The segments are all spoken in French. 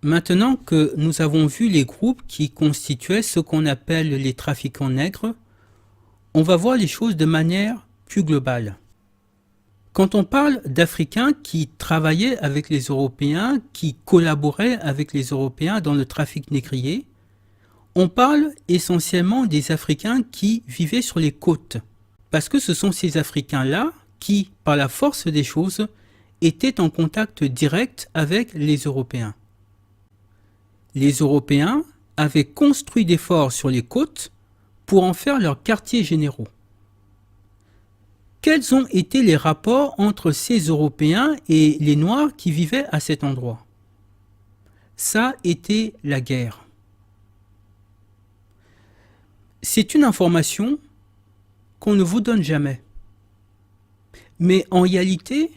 Maintenant que nous avons vu les groupes qui constituaient ce qu'on appelle les trafiquants nègres, on va voir les choses de manière plus globale. Quand on parle d'Africains qui travaillaient avec les Européens, qui collaboraient avec les Européens dans le trafic négrier, on parle essentiellement des Africains qui vivaient sur les côtes, parce que ce sont ces Africains-là qui, par la force des choses, étaient en contact direct avec les Européens. Les Européens avaient construit des forts sur les côtes pour en faire leurs quartiers généraux. Quels ont été les rapports entre ces Européens et les Noirs qui vivaient à cet endroit? Ça était la guerre. C'est une information qu'on ne vous donne jamais. Mais en réalité,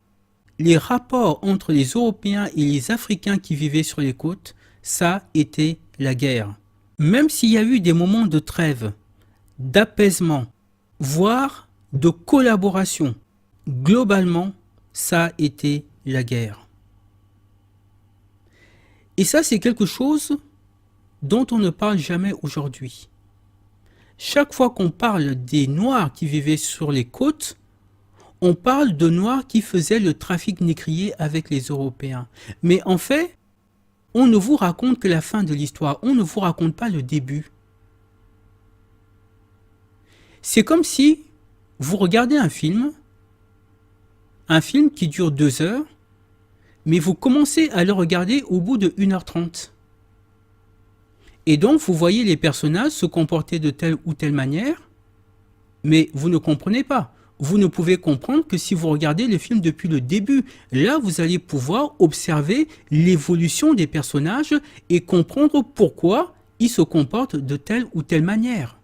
les rapports entre les Européens et les Africains qui vivaient sur les côtes, ça était la guerre. Même s'il y a eu des moments de trêve, d'apaisement, voire de collaboration, globalement, ça a été la guerre. Et ça, c'est quelque chose dont on ne parle jamais aujourd'hui. Chaque fois qu'on parle des Noirs qui vivaient sur les côtes, on parle de Noirs qui faisaient le trafic négrier avec les Européens. Mais en fait, on ne vous raconte que la fin de l'histoire, on ne vous raconte pas le début. C'est comme si vous regardez un film qui dure 2 heures, mais vous commencez à le regarder au bout de 1h30. Et donc, vous voyez les personnages se comporter de telle ou telle manière, mais vous ne comprenez pas. Vous ne pouvez comprendre que si vous regardez le film depuis le début. Là, vous allez pouvoir observer l'évolution des personnages et comprendre pourquoi ils se comportent de telle ou telle manière.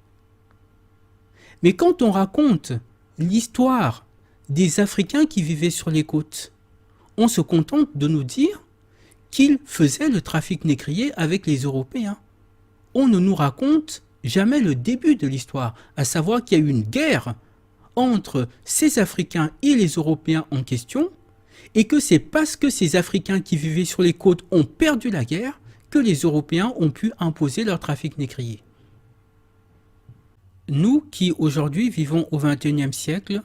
Mais quand on raconte l'histoire des Africains qui vivaient sur les côtes, on se contente de nous dire qu'ils faisaient le trafic négrier avec les Européens. On ne nous raconte jamais le début de l'histoire, à savoir qu'il y a eu une guerre entre ces Africains et les Européens en question, et que c'est parce que ces Africains qui vivaient sur les côtes ont perdu la guerre que les Européens ont pu imposer leur trafic négrier. Nous qui aujourd'hui vivons au XXIe siècle,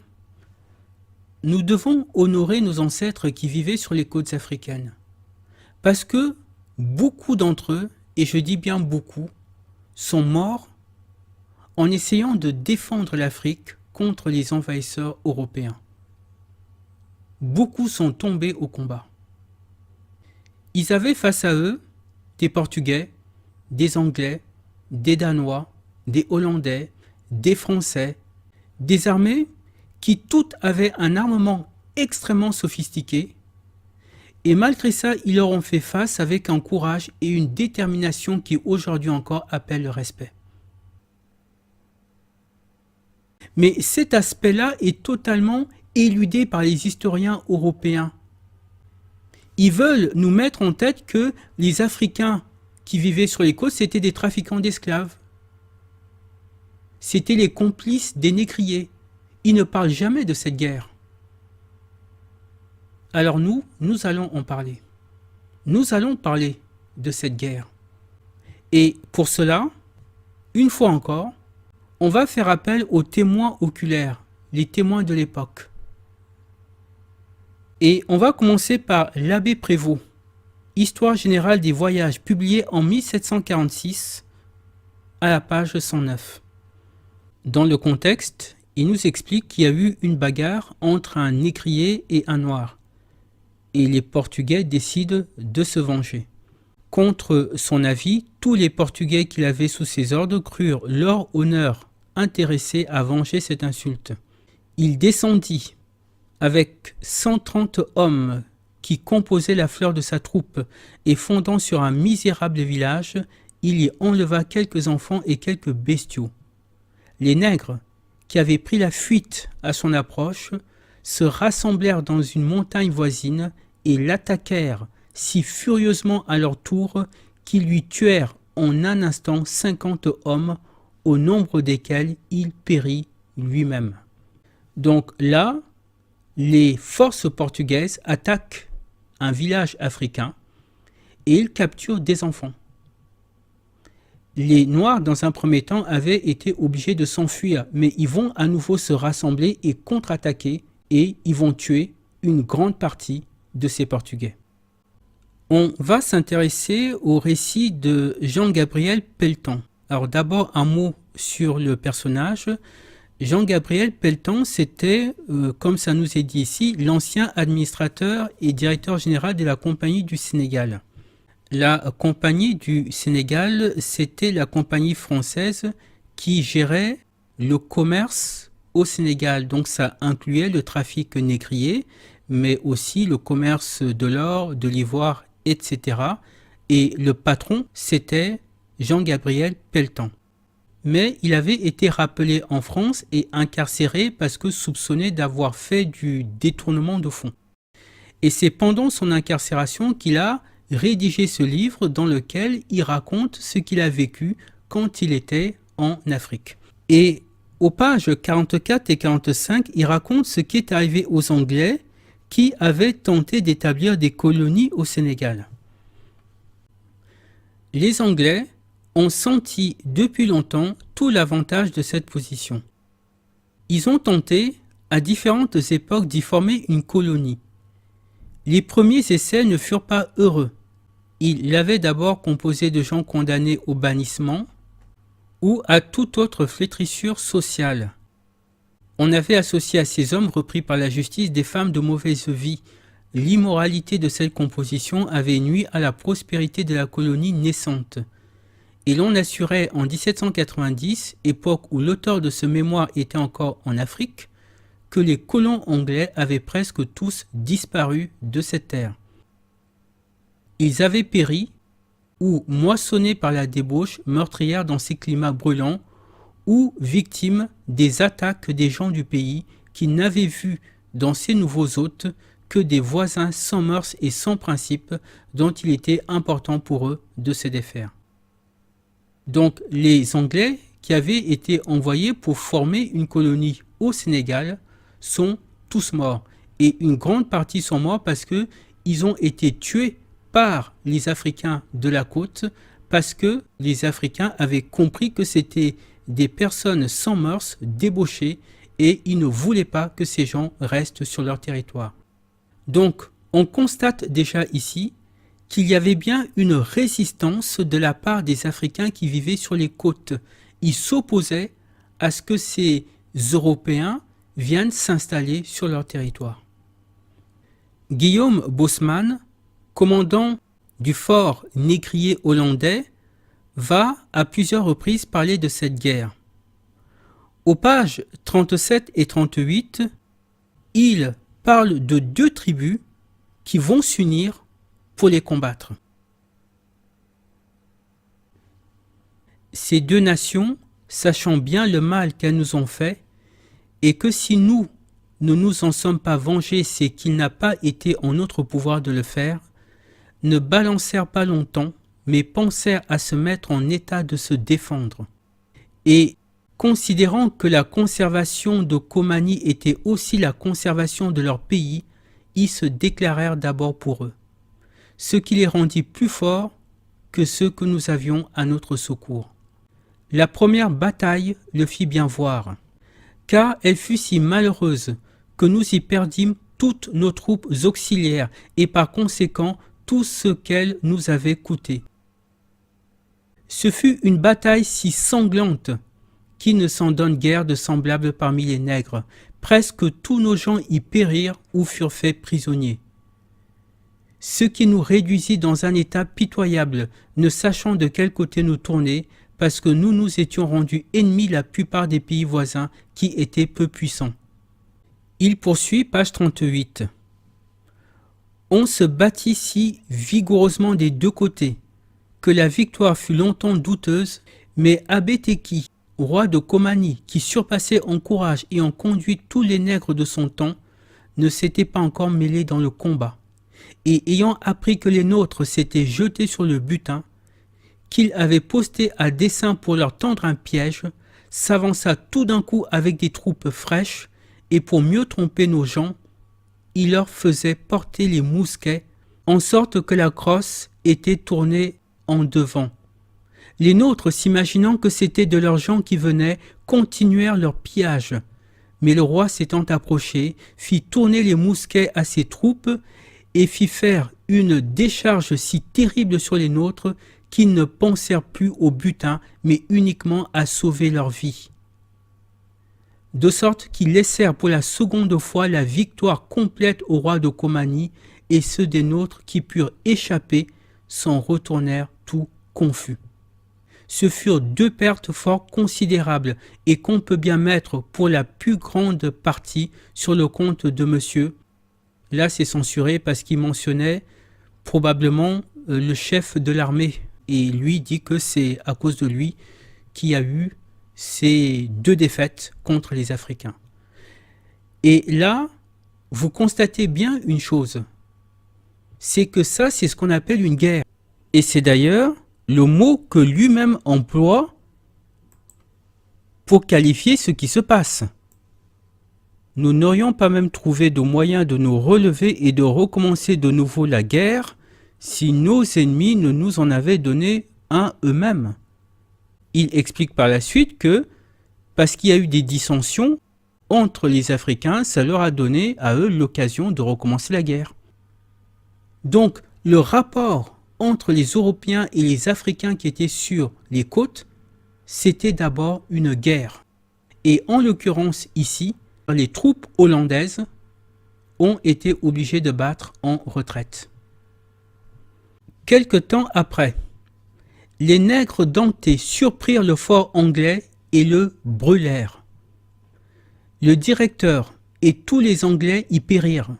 nous devons honorer nos ancêtres qui vivaient sur les côtes africaines. Parce que beaucoup d'entre eux, et je dis bien beaucoup, sont morts en essayant de défendre l'Afrique contre les envahisseurs européens. Beaucoup sont tombés au combat. Ils avaient face à eux des Portugais, des Anglais, des Danois, des Hollandais, des Français, des armées qui toutes avaient un armement extrêmement sophistiqué, et malgré ça, ils leur ont fait face avec un courage et une détermination qui aujourd'hui encore appellent le respect. Mais cet aspect-là est totalement éludé par les historiens européens. Ils veulent nous mettre en tête que les Africains qui vivaient sur les côtes, c'était des trafiquants d'esclaves. C'étaient les complices des négriers. Ils ne parlent jamais de cette guerre. Alors nous allons en parler. Nous allons parler de cette guerre. Et pour cela, une fois encore, on va faire appel aux témoins oculaires, les témoins de l'époque. Et on va commencer par l'abbé Prévost, Histoire générale des voyages, publié en 1746, à la page 109. Dans le contexte, il nous explique qu'il y a eu une bagarre entre un négrier et un noir. Et les Portugais décident de se venger. Contre son avis, tous les Portugais qu'il avait sous ses ordres crurent leur honneur intéressé à venger cette insulte. Il descendit avec 130 hommes qui composaient la fleur de sa troupe et fondant sur un misérable village, il y enleva quelques enfants et quelques bestiaux. Les nègres, qui avaient pris la fuite à son approche, se rassemblèrent dans une montagne voisine et l'attaquèrent si furieusement à leur tour qu'ils lui tuèrent en un instant 50 hommes, au nombre desquels il périt lui-même. Donc là, les forces portugaises attaquent un village africain et ils capturent des enfants. Les Noirs, dans un premier temps, avaient été obligés de s'enfuir, mais ils vont à nouveau se rassembler et contre-attaquer, et ils vont tuer une grande partie de ces Portugais. On va s'intéresser au récit de Jean-Gabriel Pelletan. Alors d'abord un mot sur le personnage. Jean-Gabriel Pelletan, c'était, comme ça nous est dit ici, l'ancien administrateur et directeur général de la Compagnie du Sénégal. La Compagnie du Sénégal, c'était la compagnie française qui gérait le commerce au Sénégal. Donc ça incluait le trafic négrier, mais aussi le commerce de l'or, de l'ivoire, etc. Et le patron, c'était Jean-Gabriel Pelletan. Mais il avait été rappelé en France et incarcéré parce que soupçonné d'avoir fait du détournement de fonds. Et c'est pendant son incarcération qu'il a rédigé ce livre dans lequel il raconte ce qu'il a vécu quand il était en Afrique. Et aux pages 44 et 45, il raconte ce qui est arrivé aux Anglais qui avaient tenté d'établir des colonies au Sénégal. Les Anglais ont senti depuis longtemps tout l'avantage de cette position. Ils ont tenté, à différentes époques, d'y former une colonie. Les premiers essais ne furent pas heureux. Ils l'avaient d'abord composé de gens condamnés au bannissement ou à toute autre flétrissure sociale. On avait associé à ces hommes repris par la justice des femmes de mauvaise vie. L'immoralité de cette composition avait nui à la prospérité de la colonie naissante. Et l'on assurait en 1790, époque où l'auteur de ce mémoire était encore en Afrique, que les colons anglais avaient presque tous disparu de cette terre. Ils avaient péri ou moissonnés par la débauche meurtrière dans ces climats brûlants ou victimes des attaques des gens du pays qui n'avaient vu dans ces nouveaux hôtes que des voisins sans mœurs et sans principes dont il était important pour eux de se défaire. Donc les Anglais qui avaient été envoyés pour former une colonie au Sénégal sont tous morts. Et une grande partie sont morts parce qu'ils ont été tués par les Africains de la côte, parce que les Africains avaient compris que c'était des personnes sans mœurs, débauchées, et ils ne voulaient pas que ces gens restent sur leur territoire. Donc, on constate déjà ici qu'il y avait bien une résistance de la part des Africains qui vivaient sur les côtes. Ils s'opposaient à ce que ces Européens viennent s'installer sur leur territoire. Guillaume Bosman, commandant du fort négrier hollandais, va à plusieurs reprises parler de cette guerre. Aux pages 37 et 38, il parle de deux tribus qui vont s'unir pour les combattre. Ces deux nations, sachant bien le mal qu'elles nous ont fait, et que si nous ne nous en sommes pas vengés, c'est qu'il n'a pas été en notre pouvoir de le faire, ne balancèrent pas longtemps, mais pensèrent à se mettre en état de se défendre. Et considérant que la conservation de Comani était aussi la conservation de leur pays, ils se déclarèrent d'abord pour eux, ce qui les rendit plus forts que ceux que nous avions à notre secours. La première bataille le fit bien voir, car elle fut si malheureuse que nous y perdîmes toutes nos troupes auxiliaires et par conséquent tout ce qu'elle nous avait coûté. Ce fut une bataille si sanglante qui ne s'en donne guère de semblable parmi les nègres. Presque tous nos gens y périrent ou furent faits prisonniers. Ce qui nous réduisit dans un état pitoyable, ne sachant de quel côté nous tourner, parce que nous nous étions rendus ennemis la plupart des pays voisins qui étaient peu puissants. Il poursuit, page 38. On se battit si vigoureusement des deux côtés, que la victoire fut longtemps douteuse, mais Abeteki, roi de Comani, qui surpassait en courage et en conduite tous les nègres de son temps, ne s'était pas encore mêlé dans le combat. Et ayant appris que les nôtres s'étaient jetés sur le butin, qu'il avait posté à dessein pour leur tendre un piège, s'avança tout d'un coup avec des troupes fraîches, et pour mieux tromper nos gens, il leur faisait porter les mousquets en sorte que la crosse était tournée en devant. Les nôtres, s'imaginant que c'était de leurs gens qui venaient, continuèrent leur pillage. Mais le roi s'étant approché, fit tourner les mousquets à ses troupes et fit faire une décharge si terrible sur les nôtres qu'ils ne pensèrent plus au butin, mais uniquement à sauver leur vie. De sorte qu'ils laissèrent pour la seconde fois la victoire complète au roi de Comanie, et ceux des nôtres qui purent échapper s'en retournèrent tout confus. Ce furent deux pertes fort considérables et qu'on peut bien mettre pour la plus grande partie sur le compte de monsieur. Là, c'est censuré parce qu'il mentionnait probablement le chef de l'armée. Et lui dit que c'est à cause de lui qu'il y a eu ces deux défaites contre les Africains. Et là, vous constatez bien une chose. C'est que ça, c'est ce qu'on appelle une guerre. Et c'est d'ailleurs le mot que lui-même emploie pour qualifier ce qui se passe. Nous n'aurions pas même trouvé de moyen de nous relever et de recommencer de nouveau la guerre si nos ennemis ne nous en avaient donné un eux-mêmes. Il explique par la suite que, parce qu'il y a eu des dissensions entre les Africains, ça leur a donné à eux l'occasion de recommencer la guerre. Donc, le rapport entre les Européens et les Africains qui étaient sur les côtes, c'était d'abord une guerre. Et en l'occurrence ici, les troupes hollandaises ont été obligées de battre en retraite. Quelque temps après, les nègres dentés surprirent le fort anglais et le brûlèrent. Le directeur et tous les Anglais y périrent.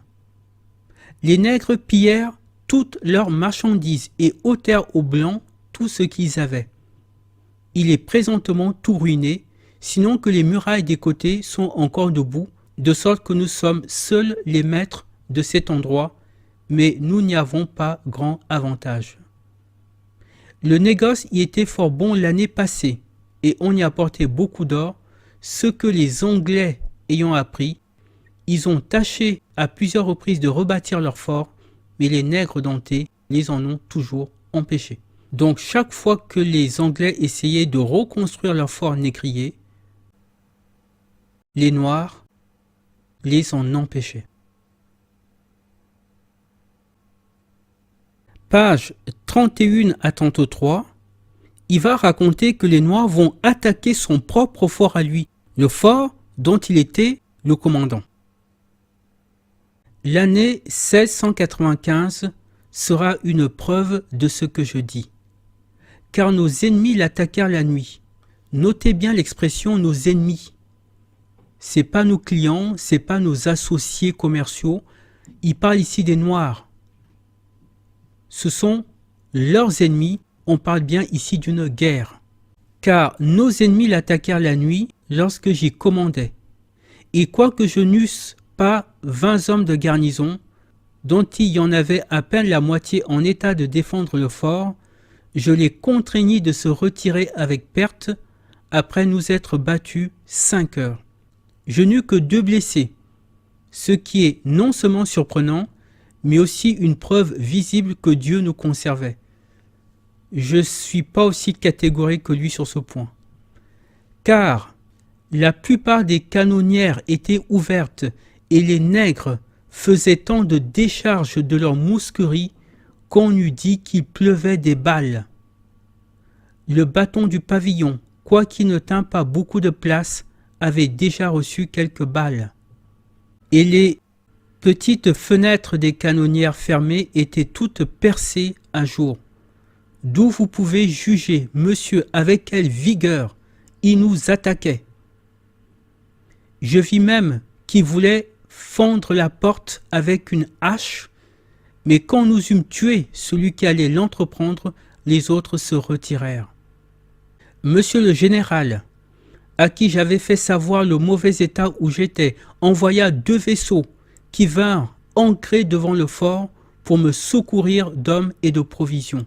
Les nègres pillèrent toutes leurs marchandises et ôtèrent aux Blancs tout ce qu'ils avaient. Il est présentement tout ruiné, sinon que les murailles des côtés sont encore debout, de sorte que nous sommes seuls les maîtres de cet endroit, mais nous n'y avons pas grand avantage. Le négoce y était fort bon l'année passée, et on y apportait beaucoup d'or, ce que les Anglais ayant appris, ils ont tâché à plusieurs reprises de rebâtir leur fort, mais les nègres dentés les en ont toujours empêchés. Donc chaque fois que les Anglais essayaient de reconstruire leur fort négrier, les Noirs les en empêchaient. Page 31 à 33, il va raconter que les Noirs vont attaquer son propre fort à lui, le fort dont il était le commandant. L'année 1695 sera une preuve de ce que je dis, car nos ennemis l'attaquèrent la nuit. Notez bien l'expression « nos ennemis ». C'est pas nos clients, c'est pas nos associés commerciaux. Il parle ici des Noirs. Ce sont leurs ennemis. On parle bien ici d'une guerre. Car nos ennemis l'attaquèrent la nuit lorsque j'y commandais. Et quoique je n'eusse pas 20 hommes de garnison, dont il y en avait à peine la moitié en état de défendre le fort, je les contraignis de se retirer avec perte après nous être battus 5 heures. Je n'eus que 2 blessés, ce qui est non seulement surprenant, mais aussi une preuve visible que Dieu nous conservait. Je ne suis pas aussi catégorique que lui sur ce point. Car la plupart des canonnières étaient ouvertes et les nègres faisaient tant de décharges de leurs mousqueries qu'on eût dit qu'il pleuvait des balles. Le bâton du pavillon, quoiqu'il ne tint pas beaucoup de place, avait déjà reçu quelques balles. Et les petites fenêtres des canonnières fermées étaient toutes percées à jour. D'où vous pouvez juger, monsieur, avec quelle vigueur il nous attaquait. Je vis même qu'il voulait fendre la porte avec une hache, mais quand nous eûmes tué celui qui allait l'entreprendre, les autres se retirèrent. Monsieur le général, à qui j'avais fait savoir le mauvais état où j'étais, envoya 2 vaisseaux qui vinrent ancrer devant le fort pour me secourir d'hommes et de provisions.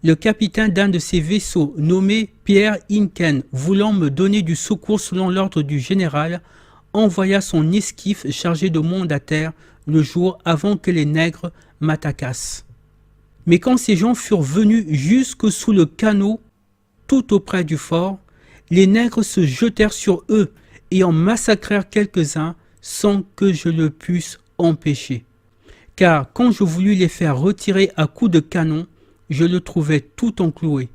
Le capitaine d'un de ces vaisseaux, nommé Pierre Inken, voulant me donner du secours selon l'ordre du général, envoya son esquif chargé de monde à terre le jour avant que les nègres Matacas. Mais quand ces gens furent venus jusque sous le canot, tout auprès du fort, les nègres se jetèrent sur eux et en massacrèrent quelques-uns sans que je le pusse empêcher. Car quand je voulus les faire retirer à coups de canon, je le trouvais tout encloué.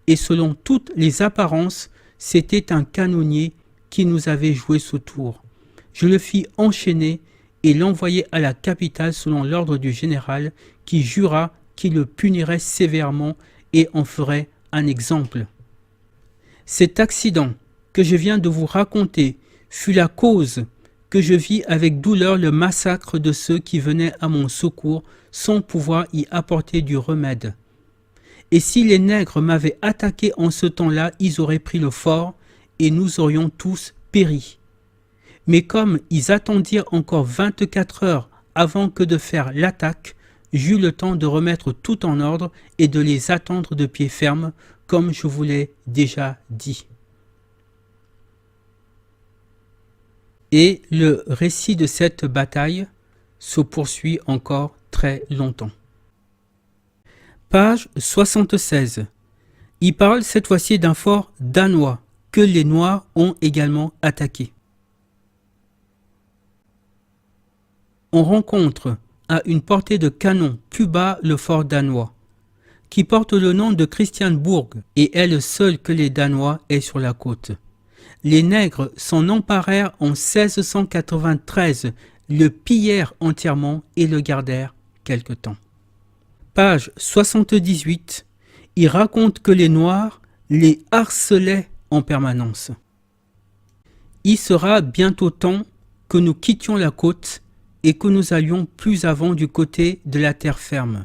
Et selon toutes les apparences, c'était un canonnier qui nous avait joué ce tour. Je le fis enchaîner et l'envoyer à la capitale selon l'ordre du général qui jura qu'il le punirait sévèrement et en ferait un exemple. Cet accident que je viens de vous raconter fut la cause que je vis avec douleur le massacre de ceux qui venaient à mon secours sans pouvoir y apporter du remède. Et si les nègres m'avaient attaqué en ce temps-là, ils auraient pris le fort et nous aurions tous péri. Mais comme ils attendirent encore 24 heures avant que de faire l'attaque, j'eus le temps de remettre tout en ordre et de les attendre de pied ferme, comme je vous l'ai déjà dit. Et le récit de cette bataille se poursuit encore très longtemps. Page 76. Il parle cette fois-ci d'un fort danois que les Noirs ont également attaqué. On rencontre à une portée de canon plus bas le fort danois, qui porte le nom de Christiansburg et est le seul que les Danois aient sur la côte. Les nègres s'en emparèrent en 1693, le pillèrent entièrement et le gardèrent quelque temps. Page 78, il raconte que les Noirs les harcelaient en permanence. Il sera bientôt temps que nous quittions la côte et que nous allions plus avant du côté de la terre ferme.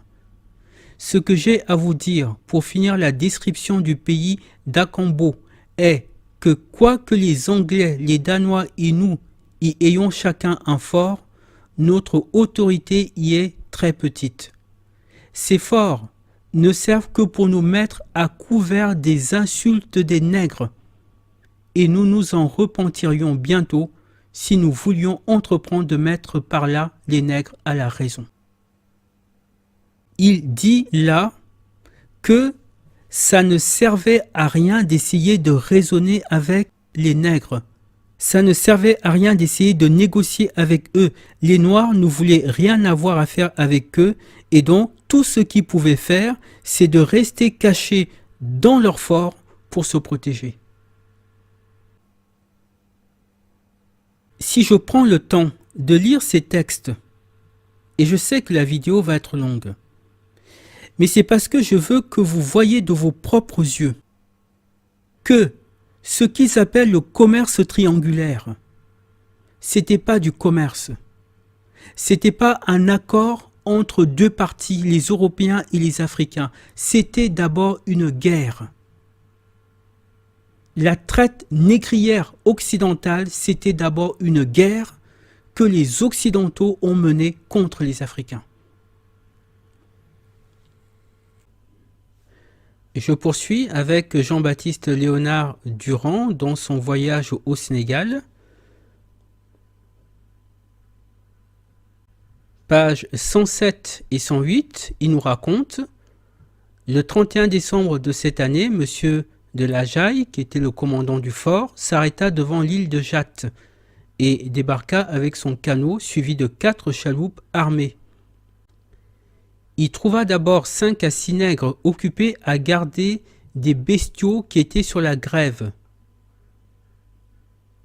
Ce que j'ai à vous dire pour finir la description du pays d'Akambo est que quoique les Anglais, les Danois et nous y ayons chacun un fort, notre autorité y est très petite. Ces forts ne servent que pour nous mettre à couvert des insultes des nègres, et nous nous en repentirions bientôt si nous voulions entreprendre de mettre par là les nègres à la raison. Il dit là que ça ne servait à rien d'essayer de raisonner avec les nègres. Ça ne servait à rien d'essayer de négocier avec eux. Les Noirs ne voulaient rien avoir à faire avec eux et donc tout ce qu'ils pouvaient faire, c'est de rester cachés dans leur fort pour se protéger. Si je prends le temps de lire ces textes, et je sais que la vidéo va être longue, mais c'est parce que je veux que vous voyez de vos propres yeux que ce qu'ils appellent le commerce triangulaire, c'était pas du commerce, c'était pas un accord entre deux parties, les Européens et les Africains, c'était d'abord une guerre. La traite négrière occidentale, c'était d'abord une guerre que les Occidentaux ont menée contre les Africains. Je poursuis avec Jean-Baptiste Léonard Durand dans son voyage au Sénégal. Pages 107 et 108, il nous raconte « Le 31 décembre de cette année, monsieur de la Jaille, qui était le commandant du fort, s'arrêta devant l'île de Jatte et débarqua avec son canot suivi de 4 chaloupes armées. Il trouva d'abord 5 à 6 nègres occupés à garder des bestiaux qui étaient sur la grève.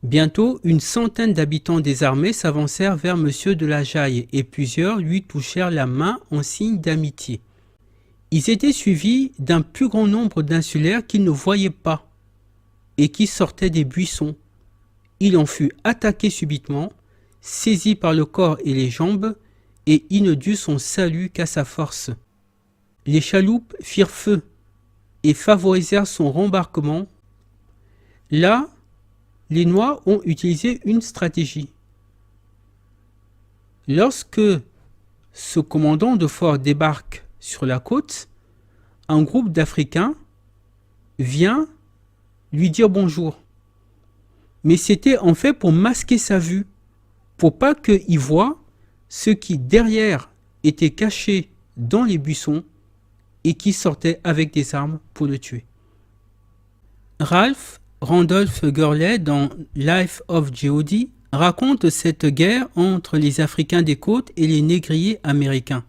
Bientôt, une centaine d'habitants désarmés s'avancèrent vers monsieur de la Jaille et plusieurs lui touchèrent la main en signe d'amitié. Ils étaient suivis d'un plus grand nombre d'insulaires qu'ils ne voyaient pas et qui sortaient des buissons. Il en fut attaqué subitement, saisi par le corps et les jambes, et il ne dut son salut qu'à sa force. Les chaloupes firent feu et favorisèrent son rembarquement. Là, les Noirs ont utilisé une stratégie. Lorsque ce commandant de fort débarque sur la côte, un groupe d'Africains vient lui dire bonjour. Mais c'était en fait pour masquer sa vue, pour pas qu'il voie ceux qui derrière étaient cachés dans les buissons et qui sortaient avec des armes pour le tuer. Ralph Randolph Gurley, dans Life of G.O.D., raconte cette guerre entre les Africains des côtes et les négriers américains.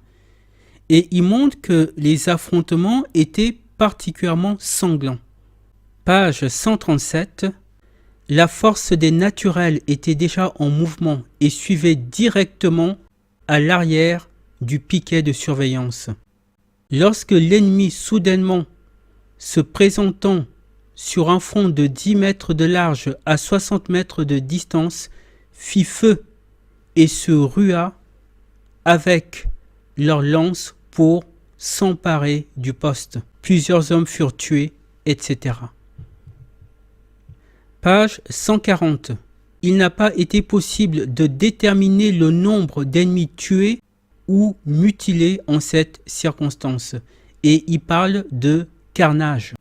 Et il montre que les affrontements étaient particulièrement sanglants. Page 137, la force des naturels était déjà en mouvement et suivait directement à l'arrière du piquet de surveillance. Lorsque l'ennemi soudainement se présentant sur un front de 10 mètres de large à 60 mètres de distance, fit feu et se rua avec leurs lances pour s'emparer du poste. Plusieurs hommes furent tués, etc. Page 140. Il n'a pas été possible de déterminer le nombre d'ennemis tués ou mutilés en cette circonstance, et il parle de carnage.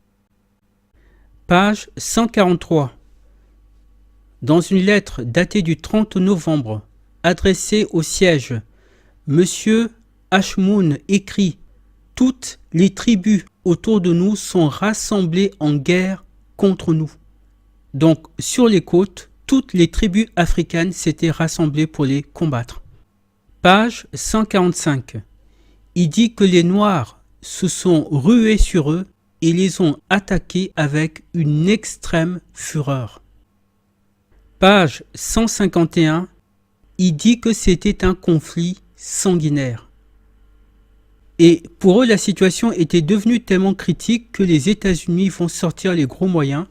Page 143. Dans une lettre datée du 30 novembre, adressée au siège, M. Ashmoon écrit « Toutes les tribus autour de nous sont rassemblées en guerre contre nous. » Donc, sur les côtes, toutes les tribus africaines s'étaient rassemblées pour les combattre. Page 145. Il dit que les Noirs se sont rués sur eux et les ont attaqués avec une extrême fureur. Page 151, il dit que c'était un conflit sanguinaire. Et pour eux, la situation était devenue tellement critique que les États-Unis vont sortir les gros moyens.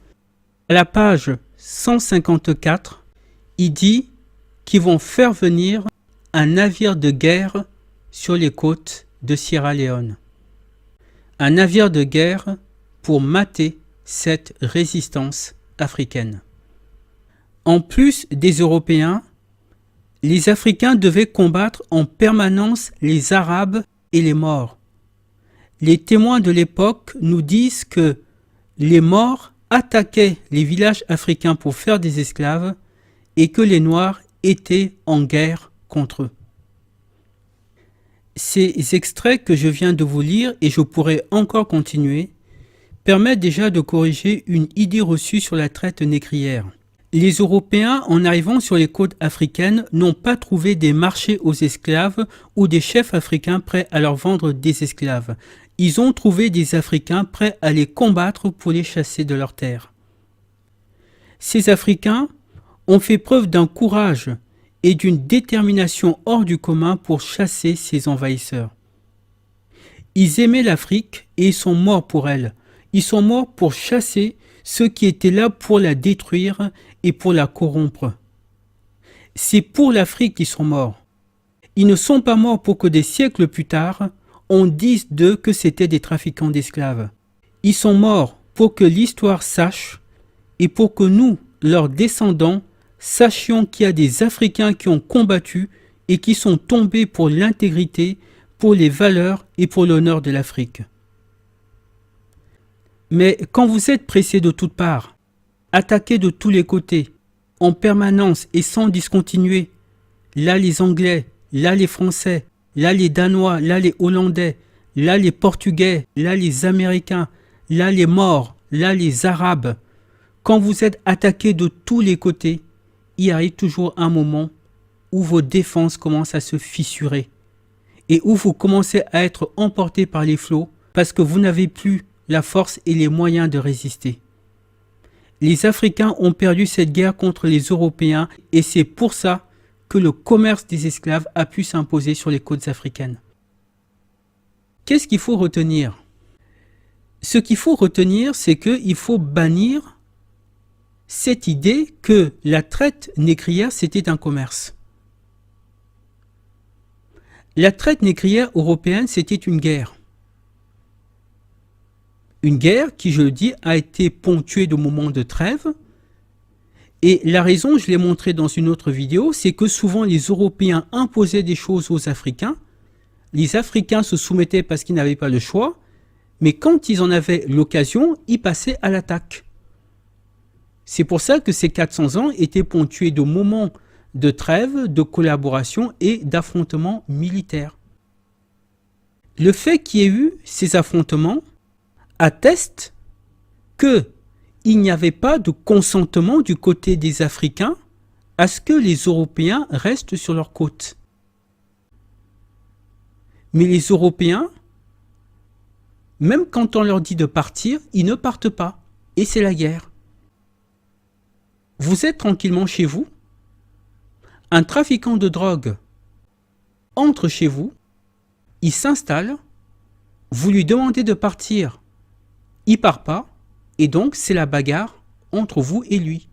À la page 154, il dit qu'ils vont faire venir un navire de guerre sur les côtes de Sierra Leone. Un navire de guerre pour mater cette résistance africaine. En plus des Européens, les Africains devaient combattre en permanence les Arabes et les Maures. Les témoins de l'époque nous disent que les Maures attaquaient les villages africains pour faire des esclaves et que les Noirs étaient en guerre contre eux. Ces extraits que je viens de vous lire, et je pourrais encore continuer, permettent déjà de corriger une idée reçue sur la traite négrière. Les Européens, en arrivant sur les côtes africaines, n'ont pas trouvé des marchés aux esclaves ou des chefs africains prêts à leur vendre des esclaves. Ils ont trouvé des Africains prêts à les combattre pour les chasser de leurs terres. Ces Africains ont fait preuve d'un courage et d'une détermination hors du commun pour chasser ces envahisseurs. Ils aimaient l'Afrique et ils sont morts pour elle. Ils sont morts pour chasser ceux qui étaient là pour la détruire et pour la corrompre. C'est pour l'Afrique qu'ils sont morts. Ils ne sont pas morts pour que des siècles plus tard, on dise d'eux que c'étaient des trafiquants d'esclaves. Ils sont morts pour que l'histoire sache et pour que nous, leurs descendants, sachions qu'il y a des Africains qui ont combattu et qui sont tombés pour l'intégrité, pour les valeurs et pour l'honneur de l'Afrique. Mais quand vous êtes pressés de toutes parts, attaqués de tous les côtés, en permanence et sans discontinuer, là les Anglais, là les Français, là les Danois, là les Hollandais, là les Portugais, là les Américains, là les Maures, là les Arabes, quand vous êtes attaqués de tous les côtés, il arrive toujours un moment où vos défenses commencent à se fissurer et où vous commencez à être emportés par les flots parce que vous n'avez plus la force et les moyens de résister. Les Africains ont perdu cette guerre contre les Européens et c'est pour ça que le commerce des esclaves a pu s'imposer sur les côtes africaines. Qu'est-ce qu'il faut retenir? Ce qu'il faut retenir, c'est qu'il faut bannir cette idée que la traite négrière, c'était un commerce. La traite négrière européenne, c'était une guerre. Une guerre qui, je le dis, a été ponctuée de moments de trêve. Et la raison, je l'ai montré dans une autre vidéo, c'est que souvent les Européens imposaient des choses aux Africains. Les Africains se soumettaient parce qu'ils n'avaient pas le choix. Mais quand ils en avaient l'occasion, ils passaient à l'attaque. C'est pour ça que ces 400 ans étaient ponctués de moments de trêve, de collaboration et d'affrontements militaires. Le fait qu'il y ait eu ces affrontements atteste qu'il n'y avait pas de consentement du côté des Africains à ce que les Européens restent sur leur côte. Mais les Européens, même quand on leur dit de partir, ils ne partent pas. Et c'est la guerre. Vous êtes tranquillement chez vous, un trafiquant de drogue entre chez vous, il s'installe, vous lui demandez de partir, il part pas, et donc c'est la bagarre entre vous et lui.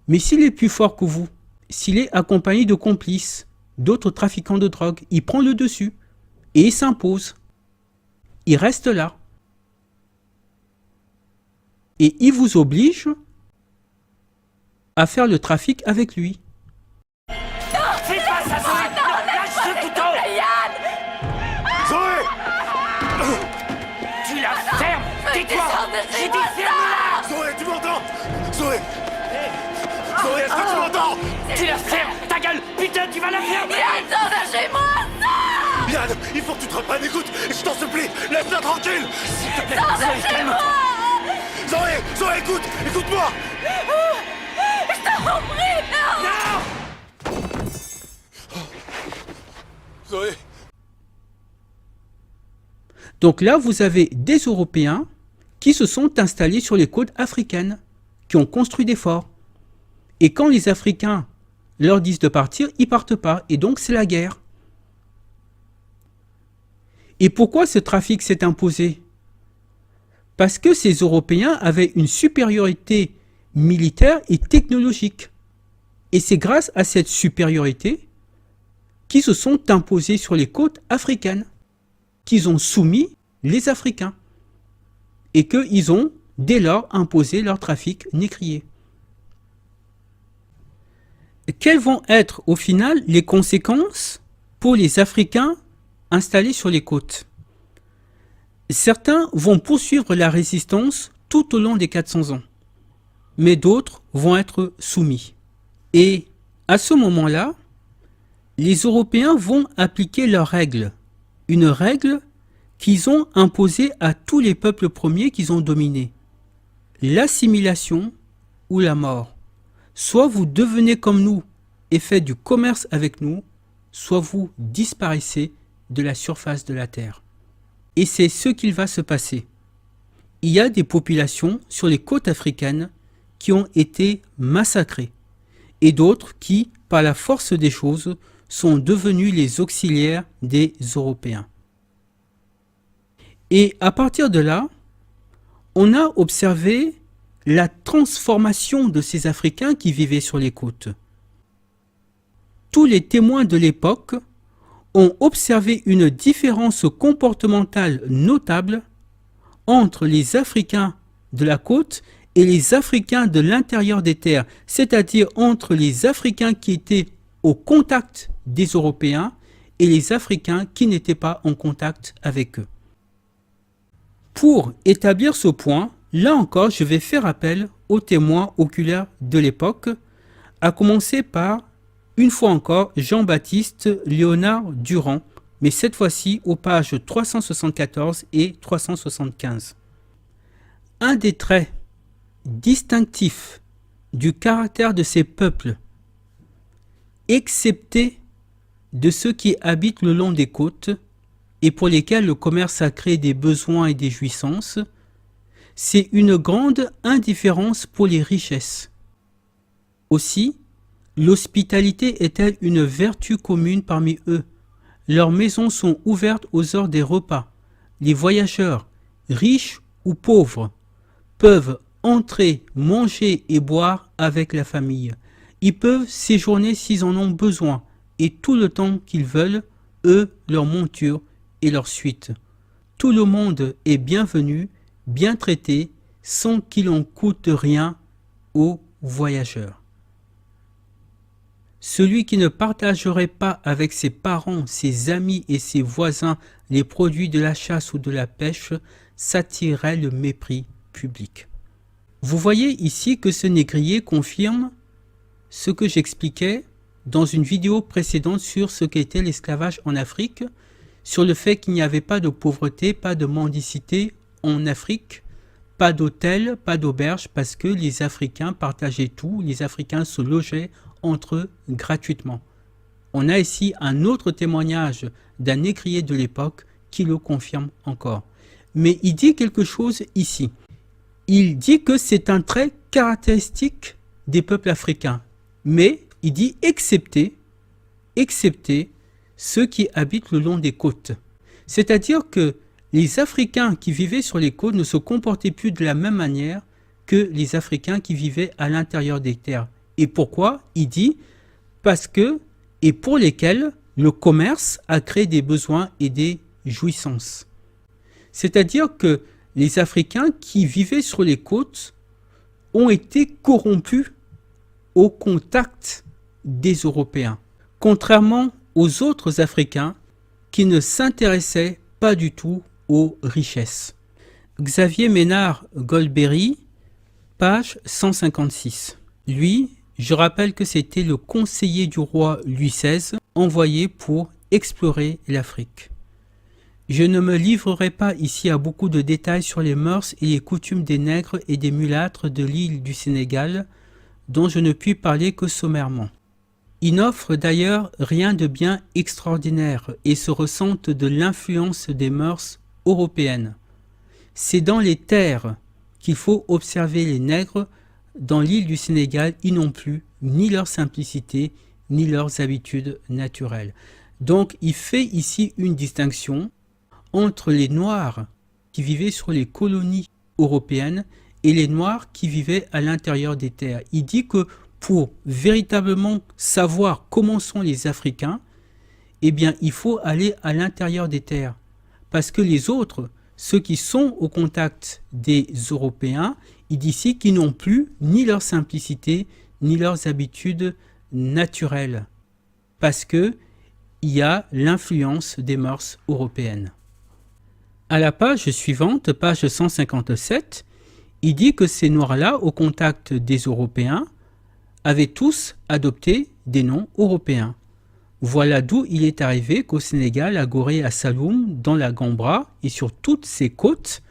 Mais s'il est plus fort que vous, s'il est accompagné de complices, d'autres trafiquants de drogue, il prend le dessus et il s'impose. Il reste là. Et il vous oblige à faire le trafic avec lui. Fais pas ça, Zoé! Non, lâche ce couteau! Yann! Zoé! Tu la fermes! Tais-toi! J'ai dit ferme-la! Zoé, tu m'entends? Zoé! Zoé, est-ce que tu m'entends? Tu la fermes! Ta gueule! Putain, tu vas la fermer! Yann, sors de chez moi! Yann, il faut que tu te reprennes, écoute! Je t'en supplie, laisse-la tranquille! S'il te plaît, Zoé, calme-toi! Zoé! Zoé, écoute! Écoute-moi! Je t'en prie, non! Non! Zoé! Donc là, vous avez des Européens qui se sont installés sur les côtes africaines, qui ont construit des forts. Et quand les Africains leur disent de partir, ils partent pas. Et donc, c'est la guerre. Et pourquoi ce trafic s'est imposé? Parce que ces Européens avaient une supériorité militaire et technologique. Et c'est grâce à cette supériorité qu'ils se sont imposés sur les côtes africaines, qu'ils ont soumis les Africains et qu'ils ont dès lors imposé leur trafic négrier. Quelles vont être au final les conséquences pour les Africains installés sur les côtes? Certains vont poursuivre la résistance tout au long des 400 ans, mais d'autres vont être soumis. Et à ce moment-là, les Européens vont appliquer leurs règles, une règle qu'ils ont imposée à tous les peuples premiers qu'ils ont dominés. L'assimilation ou la mort. Soit vous devenez comme nous et faites du commerce avec nous, soit vous disparaissez de la surface de la terre. Et c'est ce qu'il va se passer. Il y a des populations sur les côtes africaines qui ont été massacrées et d'autres qui, par la force des choses, sont devenus les auxiliaires des Européens. Et à partir de là, on a observé la transformation de ces Africains qui vivaient sur les côtes. Tous les témoins de l'époque ont observé une différence comportementale notable entre les Africains de la côte et les Africains de l'intérieur des terres, c'est-à-dire entre les Africains qui étaient au contact des Européens et les Africains qui n'étaient pas en contact avec eux. Pour établir ce point, là encore, je vais faire appel aux témoins oculaires de l'époque, à commencer par, une fois encore, Jean-Baptiste Léonard Durand, mais cette fois-ci aux pages 374 et 375. Un des traits distinctifs du caractère de ces peuples, excepté de ceux qui habitent le long des côtes et pour lesquels le commerce a créé des besoins et des jouissances, c'est une grande indifférence pour les richesses. Aussi, l'hospitalité est-elle une vertu commune parmi eux? Leurs maisons sont ouvertes aux heures des repas. Les voyageurs, riches ou pauvres, peuvent entrer, manger et boire avec la famille. Ils peuvent séjourner s'ils en ont besoin, et tout le temps qu'ils veulent, eux, leur monture et leur suite. Tout le monde est bienvenu, bien traité, sans qu'il en coûte rien aux voyageurs. Celui qui ne partagerait pas avec ses parents, ses amis et ses voisins les produits de la chasse ou de la pêche s'attirerait le mépris public. Vous voyez ici que ce négrier confirme ce que j'expliquais dans une vidéo précédente sur ce qu'était l'esclavage en Afrique, sur le fait qu'il n'y avait pas de pauvreté, pas de mendicité en Afrique, pas d'hôtel, pas d'auberge, parce que les Africains partageaient tout, les Africains se logeaient entre eux gratuitement. On a ici un autre témoignage d'un écrier de l'époque qui le confirme encore. Mais il dit quelque chose ici. Il dit que c'est un trait caractéristique des peuples africains. Mais il dit excepté ceux qui habitent le long des côtes. C'est-à-dire que les Africains qui vivaient sur les côtes ne se comportaient plus de la même manière que les Africains qui vivaient à l'intérieur des terres. Et pourquoi? Il dit parce que, et pour lesquels le commerce a créé des besoins et des jouissances. C'est-à-dire que les Africains qui vivaient sur les côtes ont été corrompus au contact des Européens, contrairement aux autres Africains qui ne s'intéressaient pas du tout aux richesses. Xavier Ménard Goldberry, page 156. Lui, je rappelle que c'était le conseiller du roi Louis XVI, envoyé pour explorer l'Afrique. Je ne me livrerai pas ici à beaucoup de détails sur les mœurs et les coutumes des nègres et des mulâtres de l'île du Sénégal, dont je ne puis parler que sommairement. Ils n'offrent d'ailleurs rien de bien extraordinaire et se ressentent de l'influence des mœurs européennes. C'est dans les terres qu'il faut observer les nègres. Dans l'île du Sénégal, ils n'ont plus ni leur simplicité, ni leurs habitudes naturelles. Donc, il fait ici une distinction entre les Noirs qui vivaient sur les colonies européennes et les Noirs qui vivaient à l'intérieur des terres. Il dit que pour véritablement savoir comment sont les Africains, eh bien, il faut aller à l'intérieur des terres. Parce que les autres, ceux qui sont au contact des Européens, il dit ici qu'ils n'ont plus ni leur simplicité, ni leurs habitudes naturelles. Parce que il y a l'influence des mœurs européennes. À la page suivante, page 157, il dit que ces Noirs-là, au contact des Européens, avaient tous adopté des noms européens. Voilà d'où il est arrivé qu'au Sénégal, à Gorée, à Saloum, dans la Gambra et sur toutes ses côtes,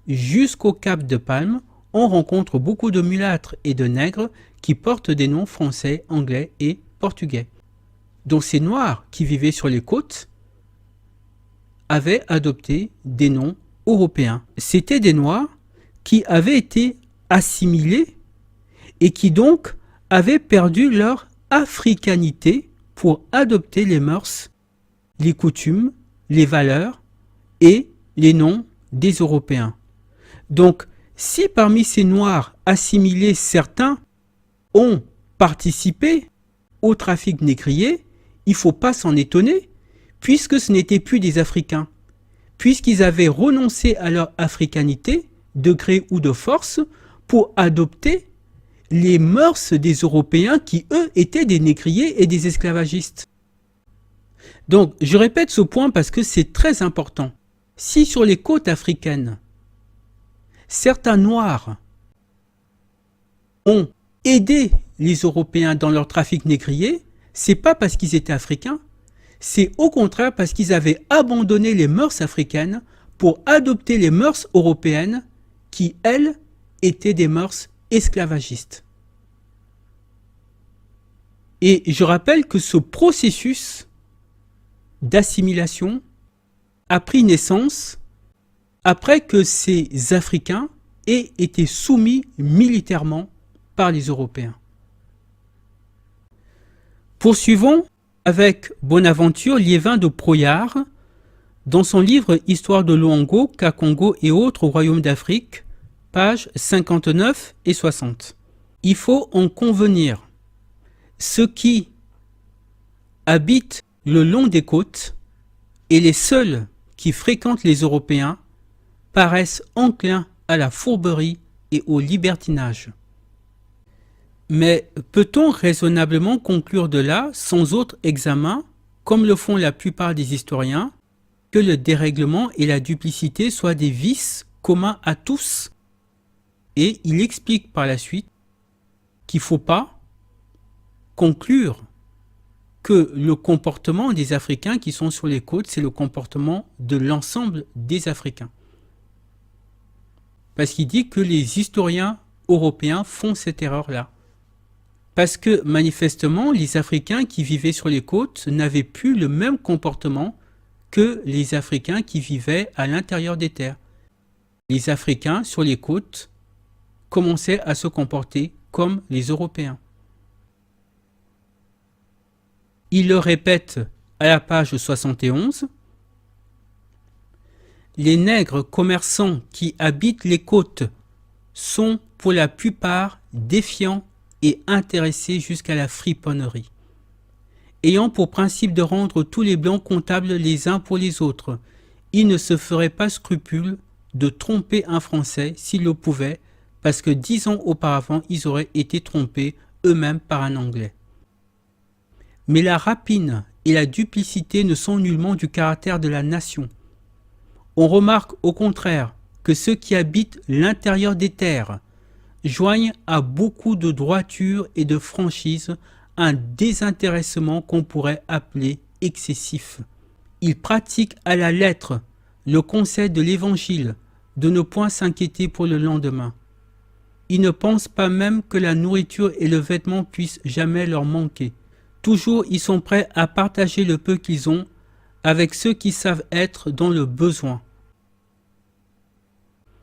jusqu'au Cap de Palme, on rencontre beaucoup de mulâtres et de nègres qui portent des noms français, anglais et portugais. Donc ces Noirs qui vivaient sur les côtes avaient adopté des noms européens. C'étaient des Noirs qui avaient été assimilés et qui donc avaient perdu leur africanité pour adopter les mœurs, les coutumes, les valeurs et les noms des Européens. Donc, si parmi ces Noirs assimilés, certains ont participé au trafic négrier, il ne faut pas s'en étonner, puisque ce n'étaient plus des Africains, puisqu'ils avaient renoncé à leur africanité, de gré ou de force, pour adopter les mœurs des Européens qui, eux, étaient des négriers et des esclavagistes. Donc, je répète ce point parce que c'est très important. Si sur les côtes africaines, certains Noirs ont aidé les Européens dans leur trafic négrier, c'est pas parce qu'ils étaient africains, c'est au contraire parce qu'ils avaient abandonné les mœurs africaines pour adopter les mœurs européennes qui, elles, étaient des mœurs esclavagistes. Et je rappelle que ce processus d'assimilation a pris naissance après que ces Africains aient été soumis militairement par les Européens. Poursuivons avec Bonaventure Liévin de Brouillard dans son livre Histoire de Luango, Kakongo et autres royaumes d'Afrique, pages 59 et 60. Il faut en convenir. Ceux qui habitent le long des côtes et les seuls qui fréquentent les Européens paraissent enclins à la fourberie et au libertinage. Mais peut-on raisonnablement conclure de là, sans autre examen, comme le font la plupart des historiens, que le dérèglement et la duplicité soient des vices communs à tous? Et il explique par la suite qu'il ne faut pas conclure que le comportement des Africains qui sont sur les côtes, c'est le comportement de l'ensemble des Africains. Parce qu'il dit que les historiens européens font cette erreur-là. Parce que manifestement, les Africains qui vivaient sur les côtes n'avaient plus le même comportement que les Africains qui vivaient à l'intérieur des terres. Les Africains sur les côtes commençaient à se comporter comme les Européens. Il le répète à la page 71. Les nègres commerçants qui habitent les côtes sont pour la plupart défiants et intéressés jusqu'à la friponnerie, ayant pour principe de rendre tous les blancs comptables les uns pour les autres. Ils ne se feraient pas scrupule de tromper un Français s'ils le pouvaient, parce que 10 ans auparavant, ils auraient été trompés eux-mêmes par un Anglais. Mais la rapine et la duplicité ne sont nullement du caractère de la nation. On remarque au contraire que ceux qui habitent l'intérieur des terres joignent à beaucoup de droiture et de franchise un désintéressement qu'on pourrait appeler excessif. Ils pratiquent à la lettre le conseil de l'Évangile de ne point s'inquiéter pour le lendemain. Ils ne pensent pas même que la nourriture et le vêtement puissent jamais leur manquer. Toujours, ils sont prêts à partager le peu qu'ils ont avec ceux qui savent être dans le besoin.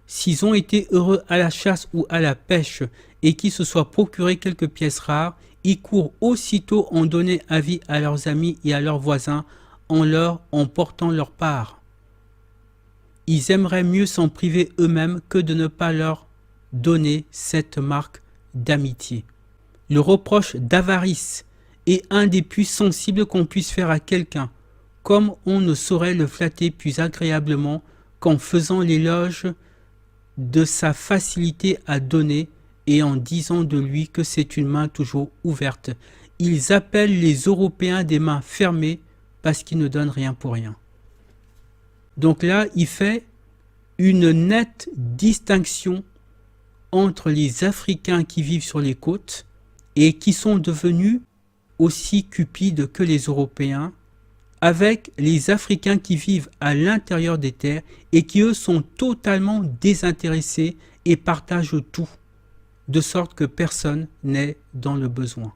S'ils ont été heureux à la chasse ou à la pêche et qu'ils se soient procuré quelques pièces rares, ils courent aussitôt en donner avis à leurs amis et à leurs voisins en portant leur part. Ils aimeraient mieux s'en priver eux-mêmes que de ne pas leur donner cette marque d'amitié. Le reproche d'avarice est un des plus sensibles qu'on puisse faire à quelqu'un, comme on ne saurait le flatter plus agréablement qu'en faisant l'éloge de sa facilité à donner et en disant de lui que c'est une main toujours ouverte. Ils appellent les Européens des mains fermées parce qu'ils ne donnent rien pour rien. Donc là, il fait une nette distinction entre les Africains qui vivent sur les côtes et qui sont devenus aussi cupides que les Européens, avec les Africains qui vivent à l'intérieur des terres et qui eux sont totalement désintéressés et partagent tout, de sorte que personne n'est dans le besoin.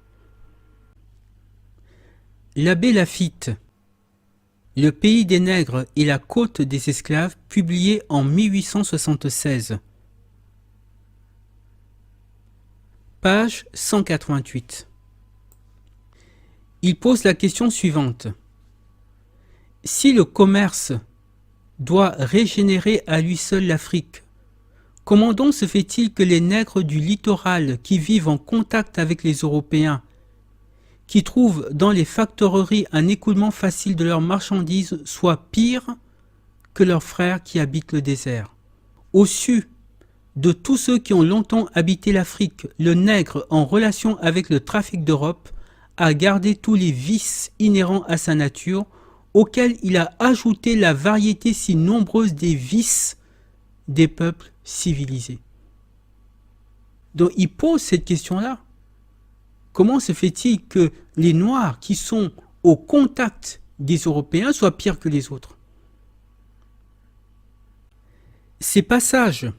L'abbé Laffitte, Le pays des nègres et la côte des esclaves, publié en 1876. Page 188. Il pose la question suivante. Si le commerce doit régénérer à lui seul l'Afrique, comment donc se fait-il que les nègres du littoral qui vivent en contact avec les Européens, qui trouvent dans les factoreries un écoulement facile de leurs marchandises, soient pires que leurs frères qui habitent le désert? Au su de tous ceux qui ont longtemps habité l'Afrique, le nègre, en relation avec le trafic d'Europe, a gardé tous les vices inhérents à sa nature, auxquels il a ajouté la variété si nombreuse des vices des peuples civilisés. Donc il pose cette question-là. Comment se fait-il que les Noirs qui sont au contact des Européens soient pires que les autres? Ces passages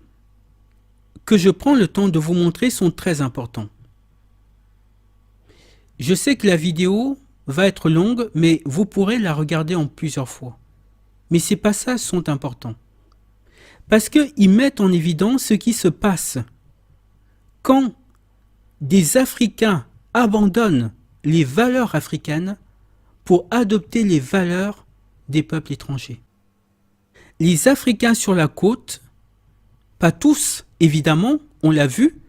que je prends le temps de vous montrer sont très importants. Je sais que la vidéo va être longue, mais vous pourrez la regarder en plusieurs fois. Mais ces passages sont importants. Parce qu'ils mettent en évidence ce qui se passe quand des Africains abandonnent les valeurs africaines pour adopter les valeurs des peuples étrangers. Les Africains sur la côte, pas tous évidemment, on l'a vu,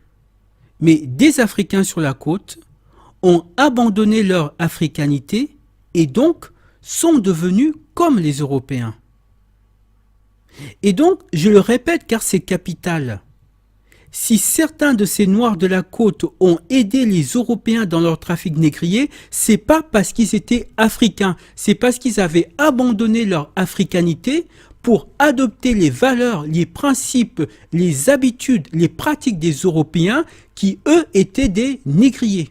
mais des Africains sur la côte ont abandonné leur africanité et donc sont devenus comme les Européens. Et donc, je le répète car c'est capital, si certains de ces Noirs de la côte ont aidé les Européens dans leur trafic négrier, c'est pas parce qu'ils étaient africains, c'est parce qu'ils avaient abandonné leur africanité pour adopter les valeurs, les principes, les habitudes, les pratiques des Européens qui, eux, étaient des négriers.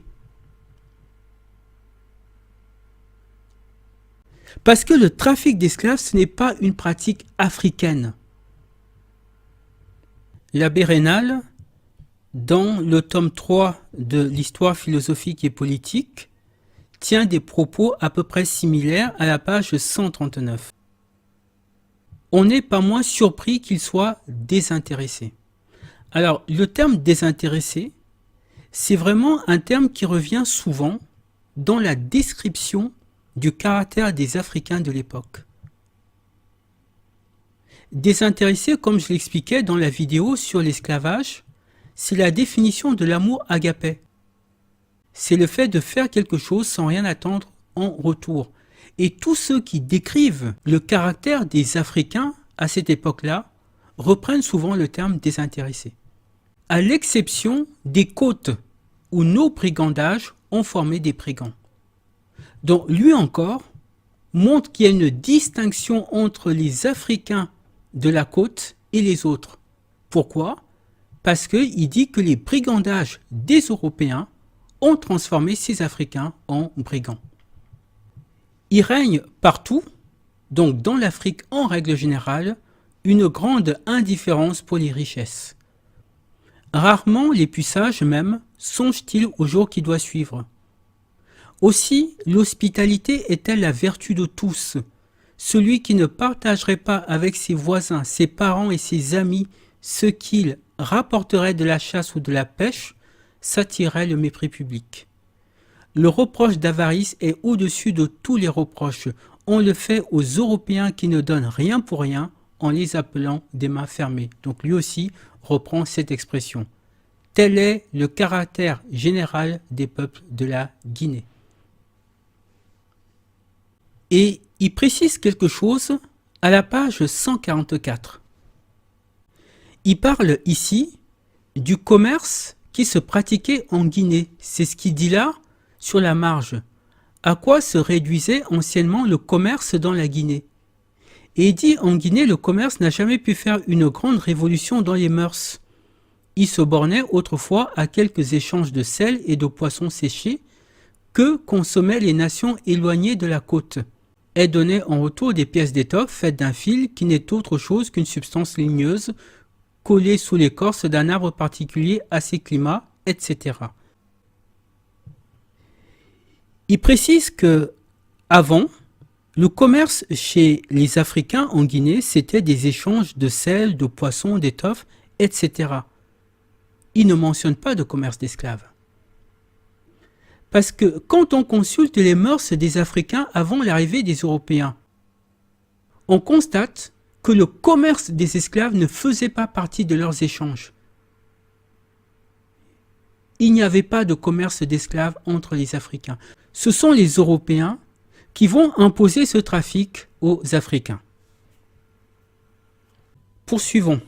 Parce que le trafic d'esclaves, ce n'est pas une pratique africaine. L'abbé Raynal, dans le tome 3 de l'histoire philosophique et politique, tient des propos à peu près similaires à la page 139. On n'est pas moins surpris qu'il soit désintéressé. Alors, le terme désintéressé, c'est vraiment un terme qui revient souvent dans la description du caractère des Africains de l'époque. Désintéressé, comme je l'expliquais dans la vidéo sur l'esclavage, c'est la définition de l'amour agapé. C'est le fait de faire quelque chose sans rien attendre en retour. Et tous ceux qui décrivent le caractère des Africains à cette époque-là reprennent souvent le terme désintéressé. À l'exception des côtes où nos brigandages ont formé des brigands. Donc lui encore montre qu'il y a une distinction entre les Africains de la côte et les autres. Pourquoi ? Parce qu'il dit que les brigandages des Européens ont transformé ces Africains en brigands. Il règne partout, donc dans l'Afrique en règle générale, une grande indifférence pour les richesses. Rarement les plus sages même songent-ils au jour qui doit suivre. Aussi, l'hospitalité est-elle la vertu de tous. Celui qui ne partagerait pas avec ses voisins, ses parents et ses amis ce qu'il rapporterait de la chasse ou de la pêche, s'attirerait le mépris public. Le reproche d'avarice est au-dessus de tous les reproches. On le fait aux Européens qui ne donnent rien pour rien en les appelant des mains fermées. Donc lui aussi reprend cette expression. Tel est le caractère général des peuples de la Guinée. Et il précise quelque chose à la page 144. Il parle ici du commerce qui se pratiquait en Guinée. C'est ce qu'il dit là sur la marge. À quoi se réduisait anciennement le commerce dans la Guinée? Et il dit en Guinée, le commerce n'a jamais pu faire une grande révolution dans les mœurs. Il se bornait autrefois à quelques échanges de sel et de poissons séchés que consommaient les nations éloignées de la côte. Elles donnaient en retour des pièces d'étoffe faites d'un fil qui n'est autre chose qu'une substance ligneuse collée sous l'écorce d'un arbre particulier à ces climats, etc. Il précise que avant, le commerce chez les Africains en Guinée, c'était des échanges de sel, de poissons, d'étoffes, etc. Il ne mentionne pas de commerce d'esclaves. Parce que quand on consulte les mœurs des Africains avant l'arrivée des Européens, on constate que le commerce des esclaves ne faisait pas partie de leurs échanges. Il n'y avait pas de commerce d'esclaves entre les Africains. Ce sont les Européens qui vont imposer ce trafic aux Africains. Poursuivons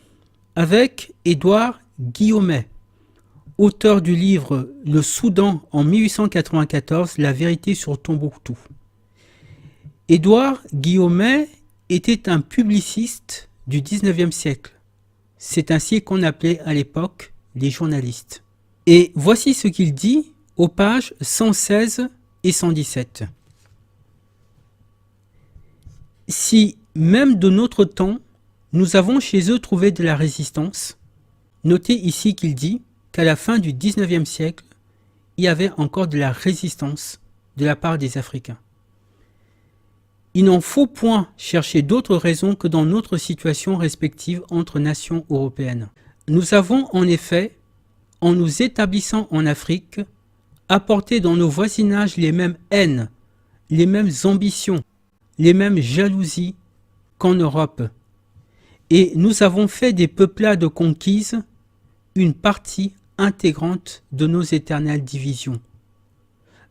avec Édouard Guillaumet, auteur du livre Le Soudan en 1894, La vérité sur Tombouctou. Édouard Guillaumet était un publiciste du 19e siècle. C'est ainsi qu'on appelait à l'époque les journalistes. Et voici ce qu'il dit aux pages 116 et 117. Si, même de notre temps, nous avons chez eux trouvé de la résistance, notez ici qu'il dit qu'à la fin du 19e siècle, il y avait encore de la résistance de la part des Africains. Il n'en faut point chercher d'autres raisons que dans notre situation respective entre nations européennes. Nous avons en effet, en nous établissant en Afrique, apporté dans nos voisinages les mêmes haines, les mêmes ambitions, les mêmes jalousies qu'en Europe. Et nous avons fait des peuplades conquises une partie intégrante de nos éternelles divisions.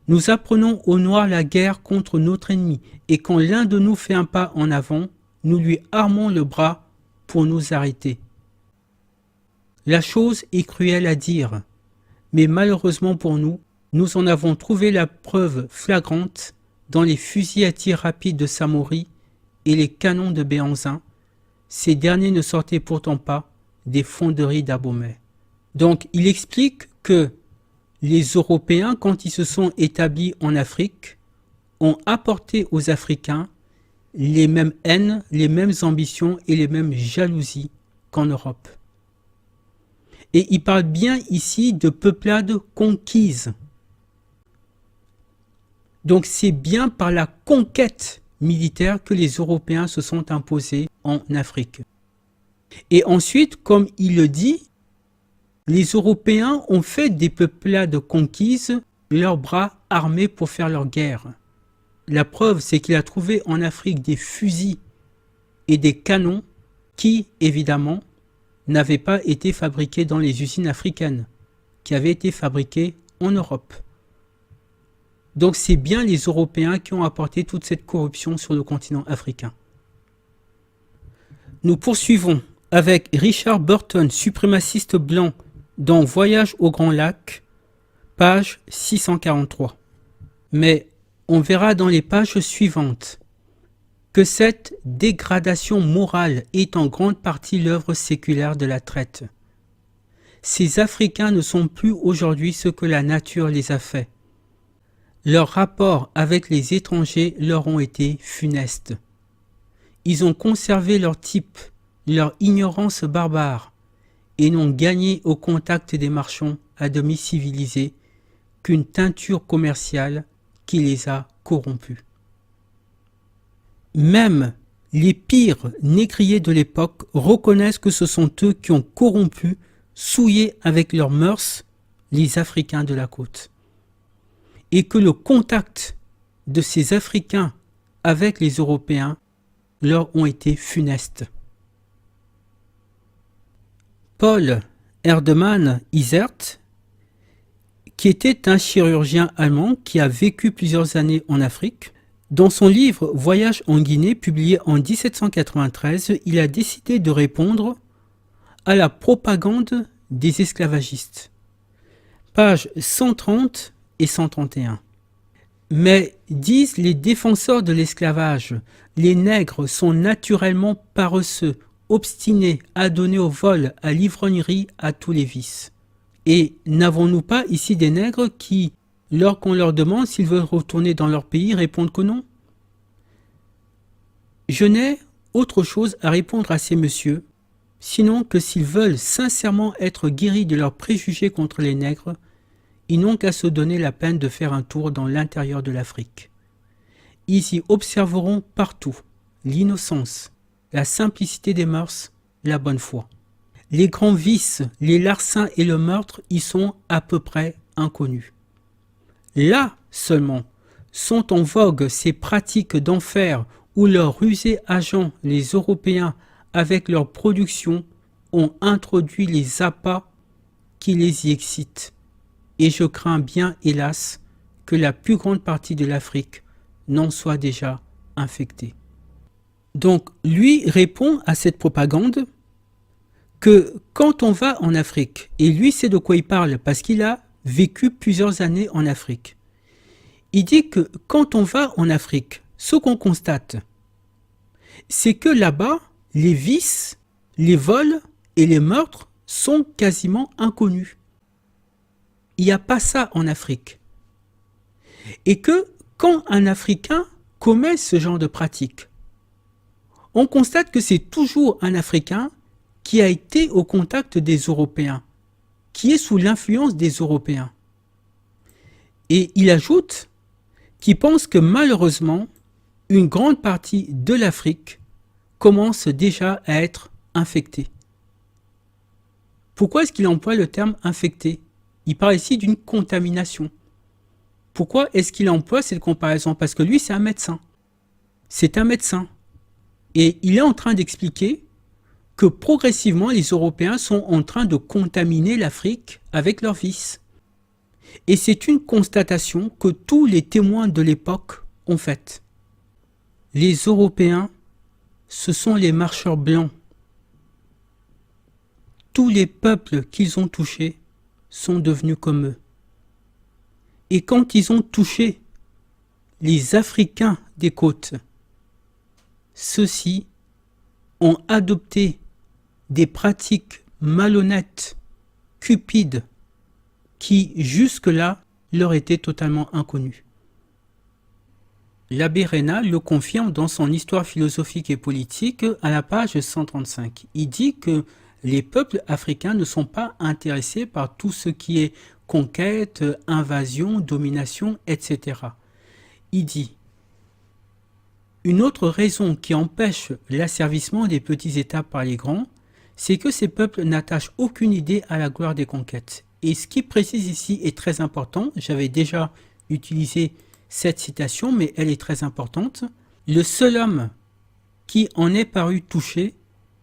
Nous apprenons au noir la guerre contre notre ennemi, et quand l'un de nous fait un pas en avant, nous lui armons le bras pour nous arrêter. La chose est cruelle à dire, mais malheureusement pour nous, nous en avons trouvé la preuve flagrante dans les fusils à tir rapide de Samori et les canons de Béhanzin. Ces derniers ne sortaient pourtant pas des fonderies d'Abomey. Donc il explique que les Européens, quand ils se sont établis en Afrique, ont apporté aux Africains les mêmes haines, les mêmes ambitions et les mêmes jalousies qu'en Europe. Et il parle bien ici de peuplades conquises. Donc c'est bien par la conquête militaire que les Européens se sont imposés en Afrique. Et ensuite, comme il le dit, les Européens ont fait des peuplades conquises leurs bras armés pour faire leur guerre. La preuve, c'est qu'il a trouvé en Afrique des fusils et des canons qui, évidemment, n'avaient pas été fabriqués dans les usines africaines, qui avaient été fabriqués en Europe. Donc c'est bien les Européens qui ont apporté toute cette corruption sur le continent africain. Nous poursuivons avec Richard Burton, suprémaciste blanc, dans Voyage au Grand Lac, page 643. Mais on verra dans les pages suivantes que cette dégradation morale est en grande partie l'œuvre séculaire de la traite. Ces Africains ne sont plus aujourd'hui ce que la nature les a fait. Leurs rapports avec les étrangers leur ont été funestes. Ils ont conservé leur type, leur ignorance barbare, et n'ont gagné au contact des marchands à demi civilisés qu'une teinture commerciale qui les a corrompus. Même les pires négriers de l'époque reconnaissent que ce sont eux qui ont corrompu, souillé avec leurs mœurs, les Africains de la côte. Et que le contact de ces Africains avec les Européens leur ont été funestes. Paul Erdemann Isert, qui était un chirurgien allemand qui a vécu plusieurs années en Afrique, dans son livre Voyage en Guinée, publié en 1793, il a décidé de répondre à la propagande des esclavagistes. Pages 130 et 131. Mais, disent les défenseurs de l'esclavage, les nègres sont naturellement paresseux, obstinés, adonnés au vol, à l'ivrognerie, à tous les vices. Et n'avons-nous pas ici des nègres qui, lorsqu'on leur demande s'ils veulent retourner dans leur pays, répondent que non? Je n'ai autre chose à répondre à ces messieurs, sinon que s'ils veulent sincèrement être guéris de leurs préjugés contre les nègres, ils n'ont qu'à se donner la peine de faire un tour dans l'intérieur de l'Afrique. Ils y observeront partout l'innocence, la simplicité des mœurs, la bonne foi. Les grands vices, les larcins et le meurtre y sont à peu près inconnus. Là seulement sont en vogue ces pratiques d'enfer où leurs rusés agents, les Européens, avec leur production, ont introduit les appâts qui les y excitent. Et je crains bien, hélas, que la plus grande partie de l'Afrique n'en soit déjà infectée. Donc, lui répond à cette propagande que quand on va en Afrique, et lui sait de quoi il parle parce qu'il a vécu plusieurs années en Afrique, il dit que quand on va en Afrique, ce qu'on constate, c'est que là-bas, les vices, les vols et les meurtres sont quasiment inconnus. Il n'y a pas ça en Afrique. Et que quand un Africain commet ce genre de pratique, on constate que c'est toujours un Africain qui a été au contact des Européens, qui est sous l'influence des Européens. Et il ajoute qu'il pense que malheureusement, une grande partie de l'Afrique commence déjà à être infectée. Pourquoi est-ce qu'il emploie le terme infecté? Il parle ici d'une contamination. Pourquoi est-ce qu'il emploie cette comparaison? Parce que lui, c'est un médecin. C'est un médecin. Et il est en train d'expliquer que progressivement, les Européens sont en train de contaminer l'Afrique avec leurs vices. Et c'est une constatation que tous les témoins de l'époque ont faite. Les Européens, ce sont les marcheurs blancs. Tous les peuples qu'ils ont touchés sont devenus comme eux. Et quand ils ont touché les Africains des côtes, ceux-ci ont adopté des pratiques malhonnêtes, cupides, qui jusque-là leur étaient totalement inconnues. L'abbé Raynal le confirme dans son Histoire philosophique et politique à la page 135. Il dit que les peuples africains ne sont pas intéressés par tout ce qui est conquête, invasion, domination, etc. Il dit « Une autre raison qui empêche l'asservissement des petits États par les grands, c'est que ces peuples n'attachent aucune idée à la gloire des conquêtes. » Et ce qui précise ici est très important, j'avais déjà utilisé cette citation, mais elle est très importante. Le seul homme qui en est paru touché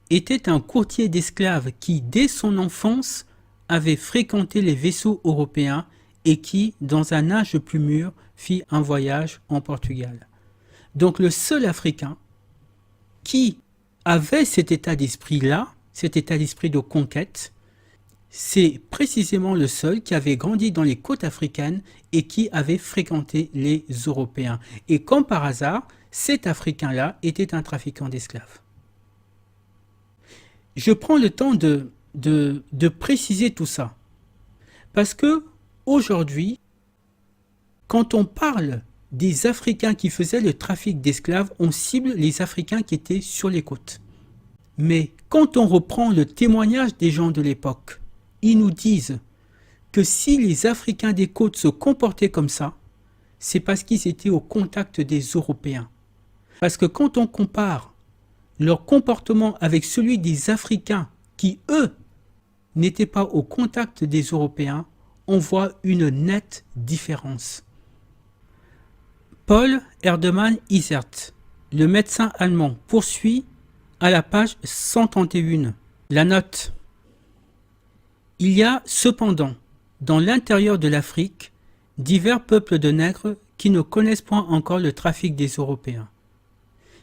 était un courtier d'esclaves qui, dès son enfance, avait fréquenté les vaisseaux européens et qui, dans un âge plus mûr, fit un voyage en Portugal. Donc le seul Africain qui avait cet état d'esprit-là, cet état d'esprit de conquête, c'est précisément le seul qui avait grandi dans les côtes africaines et qui avait fréquenté les Européens. Et comme par hasard, cet Africain-là était un trafiquant d'esclaves. Je prends le temps de préciser tout ça. Parce que aujourd'hui, quand on parle des Africains qui faisaient le trafic d'esclaves, on cible les Africains qui étaient sur les côtes. Mais quand on reprend le témoignage des gens de l'époque, ils nous disent que si les Africains des côtes se comportaient comme ça, c'est parce qu'ils étaient au contact des Européens. Parce que quand on compare leur comportement avec celui des Africains qui, eux, n'étaient pas au contact des Européens, on voit une nette différence. Paul Erdmann Isert, le médecin allemand, poursuit à la page 131. La note. Il y a cependant, dans l'intérieur de l'Afrique, divers peuples de nègres qui ne connaissent point encore le trafic des Européens.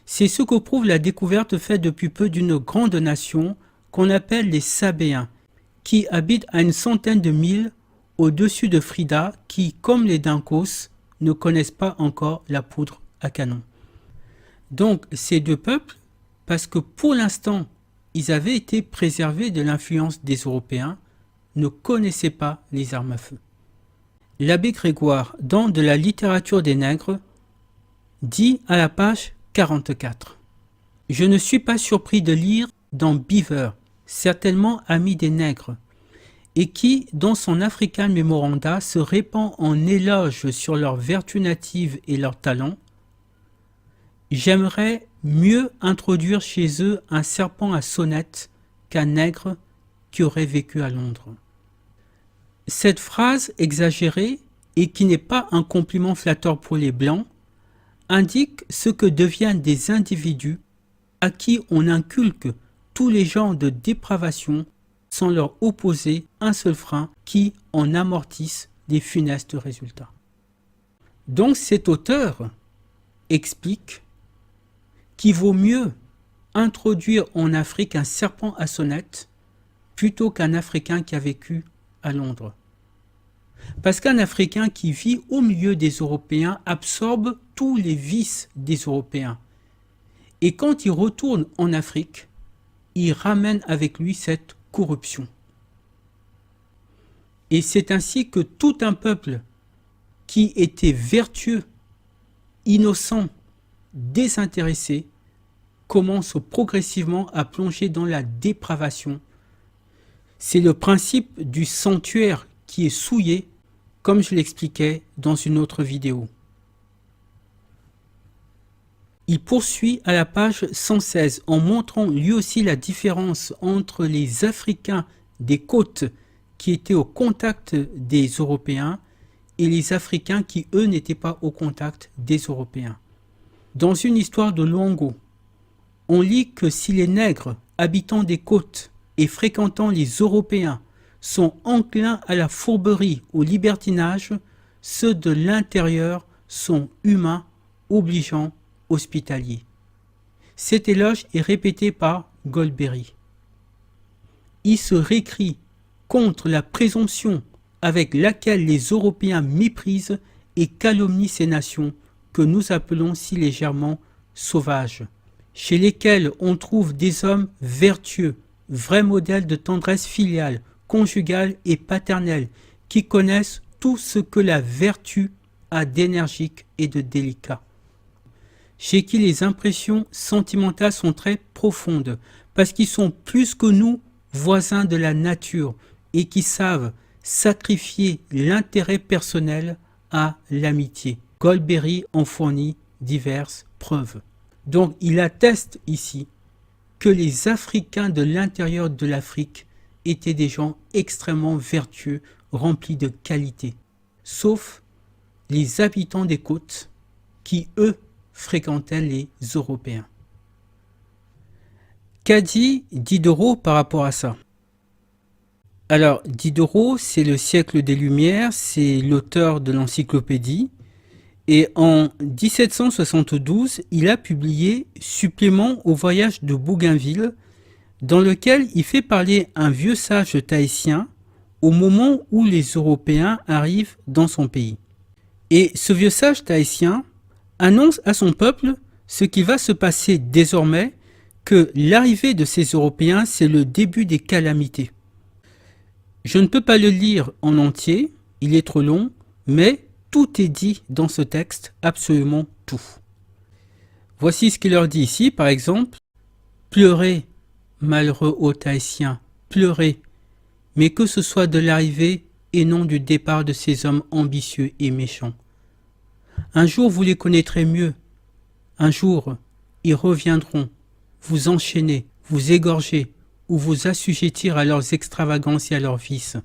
C'est ce que prouve la découverte faite depuis peu d'une grande nation qu'on appelle les Sabéens, qui habitent à une centaine de milles au-dessus de Frida, qui, comme les Dinkos, ne connaissent pas encore la poudre à canon. Donc, ces deux peuples, parce que pour l'instant, ils avaient été préservés de l'influence des Européens, ne connaissaient pas les armes à feu. L'abbé Grégoire, dans De la littérature des nègres, dit à la page 44 « Je ne suis pas surpris de lire dans Beaver, certainement ami des nègres, et qui, dans son African Memoranda, se répand en éloges sur leurs vertus natives et leurs talents. J'aimerais mieux introduire chez eux un serpent à sonnette qu'un nègre qui aurait vécu à Londres. » Cette phrase exagérée, et qui n'est pas un compliment flatteur pour les Blancs, indique ce que deviennent des individus à qui on inculque tous les genres de dépravation sans leur opposer un seul frein qui en amortisse des funestes résultats. Donc cet auteur explique qu'il vaut mieux introduire en Afrique un serpent à sonnette plutôt qu'un Africain qui a vécu à Londres. Parce qu'un Africain qui vit au milieu des Européens absorbe tous les vices des Européens. Et quand il retourne en Afrique, il ramène avec lui cette corruption. Et c'est ainsi que tout un peuple qui était vertueux, innocent, désintéressé, commence progressivement à plonger dans la dépravation. C'est le principe du sanctuaire qui est souillé, comme je l'expliquais dans une autre vidéo. Il poursuit à la page 116 en montrant lui aussi la différence entre les Africains des côtes qui étaient au contact des Européens et les Africains qui, eux, n'étaient pas au contact des Européens. Dans une histoire de Luango, on lit que si les nègres habitant des côtes et fréquentant les Européens sont enclins à la fourberie, au libertinage, ceux de l'intérieur sont humains, obligeants, hospitaliers. Cet éloge est répété par Golbery. Il se récrie contre la présomption avec laquelle les Européens méprisent et calomnient ces nations que nous appelons si légèrement sauvages, chez lesquels on trouve des hommes vertueux, vrais modèles de tendresse filiale, conjugale et paternelle, qui connaissent tout ce que la vertu a d'énergique et de délicat. chez qui les impressions sentimentales sont très profondes, parce qu'ils sont plus que nous voisins de la nature et qui savent sacrifier l'intérêt personnel à l'amitié. Golbery en fournit diverses preuves. Donc il atteste ici que les Africains de l'intérieur de l'Afrique étaient des gens extrêmement vertueux, remplis de qualité, sauf les habitants des côtes qui, eux, fréquentaient les Européens. Qu'a dit Diderot par rapport à ça? Alors, Diderot, c'est le siècle des Lumières, c'est l'auteur de l'encyclopédie, et en 1772, il a publié Supplément au voyage de Bougainville, dans lequel il fait parler un vieux sage tahitien au moment où les Européens arrivent dans son pays. Et ce vieux sage tahitien annonce à son peuple ce qui va se passer désormais, que l'arrivée de ces Européens, c'est le début des calamités. Je ne peux pas le lire en entier, il est trop long, mais tout est dit dans ce texte, absolument tout. Voici ce qu'il leur dit ici, par exemple. « Pleurez, malheureux ô Tahitiens, pleurez, mais que ce soit de l'arrivée et non du départ de ces hommes ambitieux et méchants. Un jour vous les connaîtrez mieux, un jour ils reviendront, vous enchaîner, vous égorger, ou vous assujettir à leurs extravagances et à leurs vices.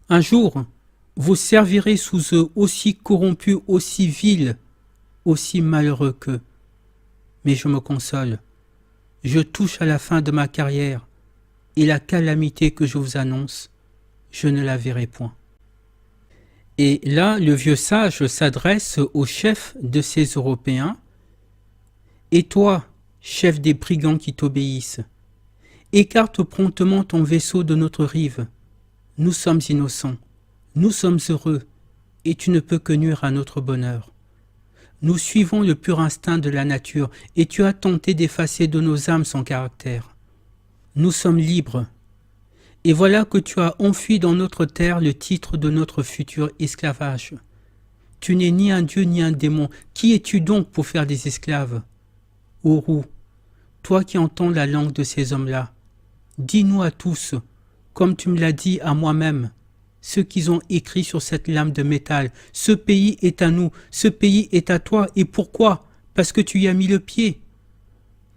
Un jour, vous servirez sous eux aussi corrompus, aussi vils, aussi malheureux qu'eux. Mais je me console, je touche à la fin de ma carrière, et la calamité que je vous annonce, je ne la verrai point. » Et là, le vieux sage s'adresse au chef de ces Européens. « Et toi, chef des brigands qui t'obéissent, écarte promptement ton vaisseau de notre rive. Nous sommes innocents, nous sommes heureux, et tu ne peux que nuire à notre bonheur. Nous suivons le pur instinct de la nature, et tu as tenté d'effacer de nos âmes son caractère. Nous sommes libres, et voilà que tu as enfui dans notre terre le titre de notre futur esclavage. Tu n'es ni un dieu ni un démon, qui es-tu donc pour faire des esclaves? Ô roux, toi qui entends la langue de ces hommes-là, dis-nous à tous, comme tu me l'as dit à moi-même, ce qu'ils ont écrit sur cette lame de métal. Ce pays est à nous, ce pays est à toi. Et pourquoi? Parce que tu y as mis le pied.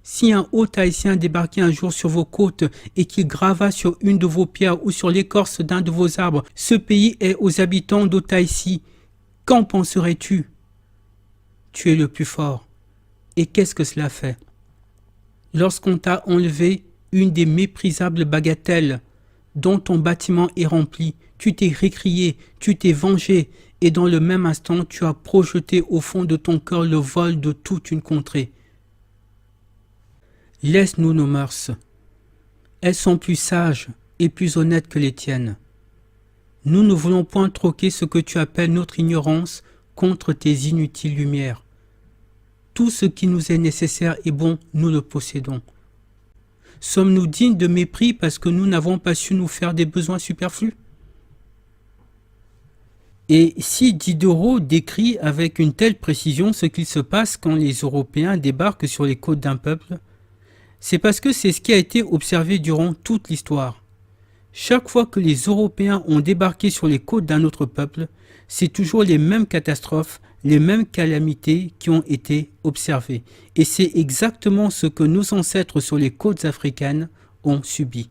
Si un haut Tahitien débarquait un jour sur vos côtes et qu'il grava sur une de vos pierres ou sur l'écorce d'un de vos arbres, ce pays est aux habitants d'Otaïsi, qu'en penserais-tu? Tu es le plus fort. Et qu'est-ce que cela fait? Lorsqu'on t'a enlevé une des méprisables bagatelles dont ton bâtiment est rempli, tu t'es récrié, tu t'es vengé, et dans le même instant, tu as projeté au fond de ton cœur le vol de toute une contrée. Laisse-nous nos mœurs. Elles sont plus sages et plus honnêtes que les tiennes. Nous ne voulons point troquer ce que tu appelles notre ignorance contre tes inutiles lumières. Tout ce qui nous est nécessaire et bon, nous le possédons. Sommes-nous dignes de mépris parce que nous n'avons pas su nous faire des besoins superflus? Et si Diderot décrit avec une telle précision ce qu'il se passe quand les Européens débarquent sur les côtes d'un peuple, c'est parce que c'est ce qui a été observé durant toute l'histoire. Chaque fois que les Européens ont débarqué sur les côtes d'un autre peuple, c'est toujours les mêmes catastrophes, les mêmes calamités qui ont été observées. Et c'est exactement ce que nos ancêtres sur les côtes africaines ont subi.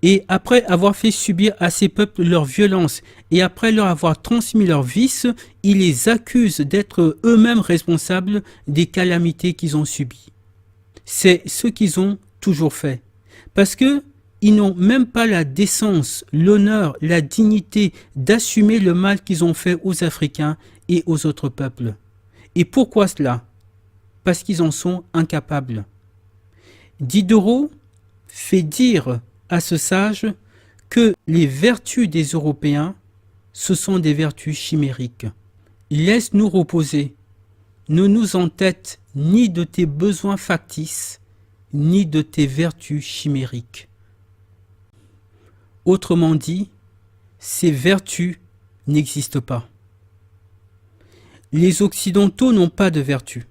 Et après avoir fait subir à ces peuples leur violence et après leur avoir transmis leurs vices, ils les accusent d'être eux-mêmes responsables des calamités qu'ils ont subies. C'est ce qu'ils ont toujours fait. Parce que ils n'ont même pas la décence, l'honneur, la dignité d'assumer le mal qu'ils ont fait aux Africains et aux autres peuples. Et pourquoi cela? Parce qu'ils en sont incapables. Diderot fait dire à ce sage que les vertus des Européens, ce sont des vertus chimériques. Laisse-nous reposer. Ne nous entête ni de tes besoins factices, ni de tes vertus chimériques. Autrement dit, ces vertus n'existent pas. Les Occidentaux n'ont pas de vertus.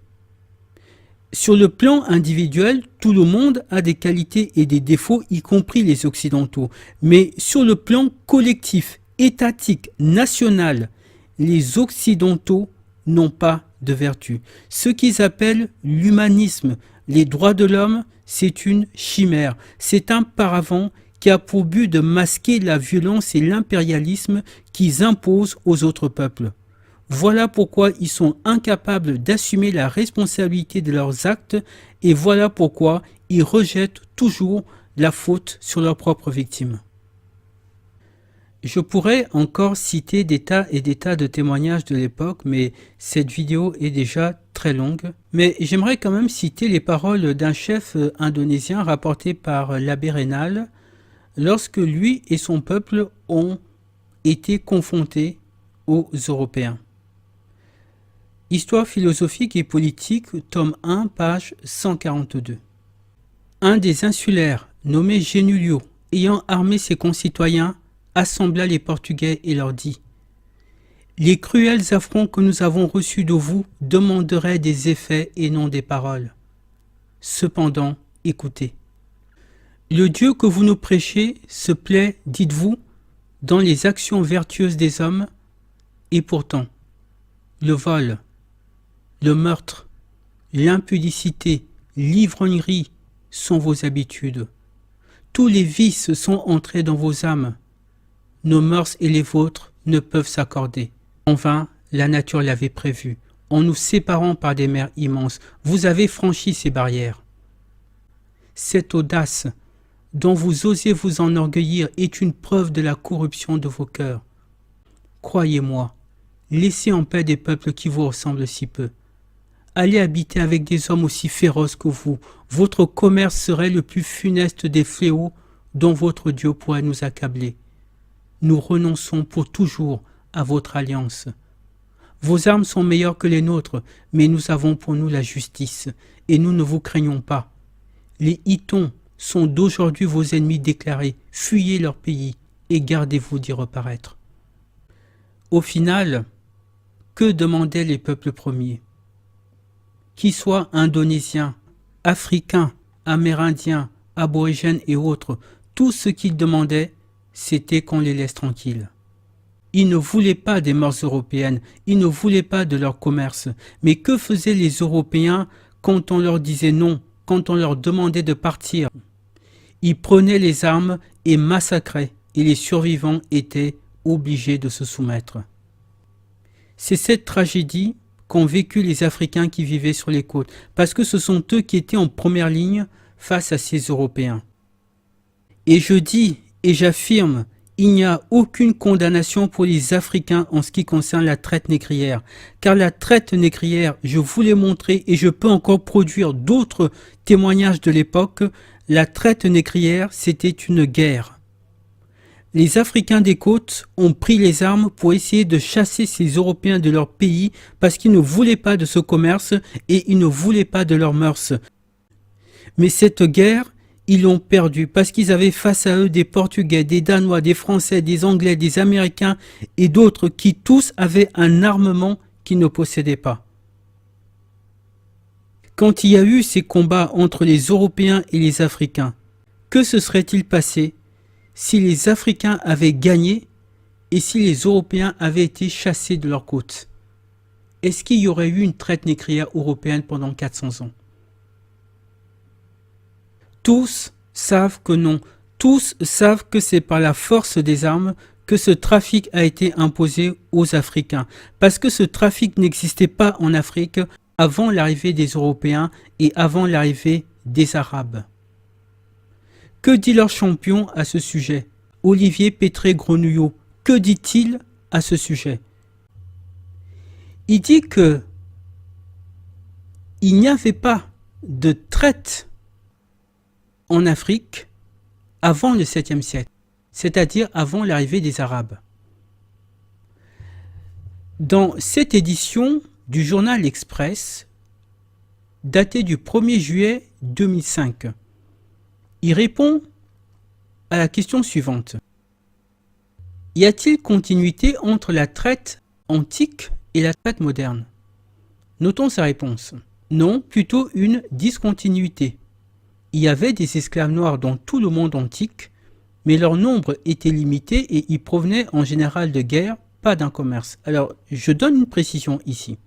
Sur le plan individuel, tout le monde a des qualités et des défauts, y compris les Occidentaux. Mais sur le plan collectif, étatique, national, les Occidentaux n'ont pas de vertu. Ce qu'ils appellent l'humanisme, les droits de l'homme, c'est une chimère. C'est un paravent qui a pour but de masquer la violence et l'impérialisme qu'ils imposent aux autres peuples. Voilà pourquoi ils sont incapables d'assumer la responsabilité de leurs actes et voilà pourquoi ils rejettent toujours la faute sur leurs propres victimes. Je pourrais encore citer des tas et des tas de témoignages de l'époque, mais cette vidéo est déjà très longue. Mais j'aimerais quand même citer les paroles d'un chef indonésien rapporté par l'abbé Raynal lorsque lui et son peuple ont été confrontés aux Européens. Histoire philosophique et politique, tome 1, page 142. Un des insulaires, nommé Genulio, ayant armé ses concitoyens, assembla les Portugais et leur dit « Les cruels affronts que nous avons reçus de vous demanderaient des effets et non des paroles. Cependant, écoutez. Le Dieu que vous nous prêchez se plaît, dites-vous, dans les actions vertueuses des hommes, et pourtant, le vol, le meurtre, l'impudicité, l'ivrognerie sont vos habitudes. Tous les vices sont entrés dans vos âmes. Nos mœurs et les vôtres ne peuvent s'accorder. En vain, la nature l'avait prévu. En nous séparant par des mers immenses, vous avez franchi ces barrières. Cette audace dont vous osez vous enorgueillir est une preuve de la corruption de vos cœurs. Croyez-moi, laissez en paix des peuples qui vous ressemblent si peu. Allez habiter avec des hommes aussi féroces que vous. Votre commerce serait le plus funeste des fléaux dont votre Dieu pourrait nous accabler. Nous renonçons pour toujours à votre alliance. Vos armes sont meilleures que les nôtres, mais nous avons pour nous la justice, et nous ne vous craignons pas. Les Hittons sont d'aujourd'hui vos ennemis déclarés. Fuyez leur pays et gardez-vous d'y reparaître. Au final, que demandaient les peuples premiers? Qu'ils soient indonésiens, africains, amérindiens, aborigènes et autres, tout ce qu'ils demandaient, c'était qu'on les laisse tranquilles. Ils ne voulaient pas des mœurs européennes, ils ne voulaient pas de leur commerce. Mais que faisaient les Européens quand on leur disait non, quand on leur demandait de partir? Ils prenaient les armes et massacraient, et les survivants étaient obligés de se soumettre. C'est cette tragédie qu'ont vécu les Africains qui vivaient sur les côtes, parce que ce sont eux qui étaient en première ligne face à ces Européens. Et je dis, et j'affirme, il n'y a aucune condamnation pour les Africains en ce qui concerne la traite négrière, car la traite négrière, je vous l'ai montré et je peux encore produire d'autres témoignages de l'époque, la traite négrière, c'était une guerre. Les Africains des côtes ont pris les armes pour essayer de chasser ces Européens de leur pays parce qu'ils ne voulaient pas de ce commerce et ils ne voulaient pas de leurs mœurs. Mais cette guerre, ils l'ont perdue parce qu'ils avaient face à eux des Portugais, des Danois, des Français, des Anglais, des Américains et d'autres qui tous avaient un armement qu'ils ne possédaient pas. Quand il y a eu ces combats entre les Européens et les Africains, que se serait-il passé si les Africains avaient gagné et si les Européens avaient été chassés de leurs côtes? Est-ce qu'il y aurait eu une traite négrière européenne pendant 400 ans? Tous savent que non. Tous savent que c'est par la force des armes que ce trafic a été imposé aux Africains. Parce que ce trafic n'existait pas en Afrique avant l'arrivée des Européens et avant l'arrivée des Arabes. Que dit leur champion à ce sujet? Olivier Pétré-Grenouillot, que dit-il à ce sujet? Il dit que il n'y avait pas de traite en Afrique avant le 7e siècle, c'est-à-dire avant l'arrivée des Arabes. Dans cette édition du journal L'Express, datée du 1er juillet 2005, il répond à la question suivante. Y a-t-il continuité entre la traite antique et la traite moderne? Notons sa réponse. Non, plutôt une discontinuité. Il y avait des esclaves noirs dans tout le monde antique, mais leur nombre était limité et ils provenaient en général de guerre, pas d'un commerce. Alors, je donne une précision ici.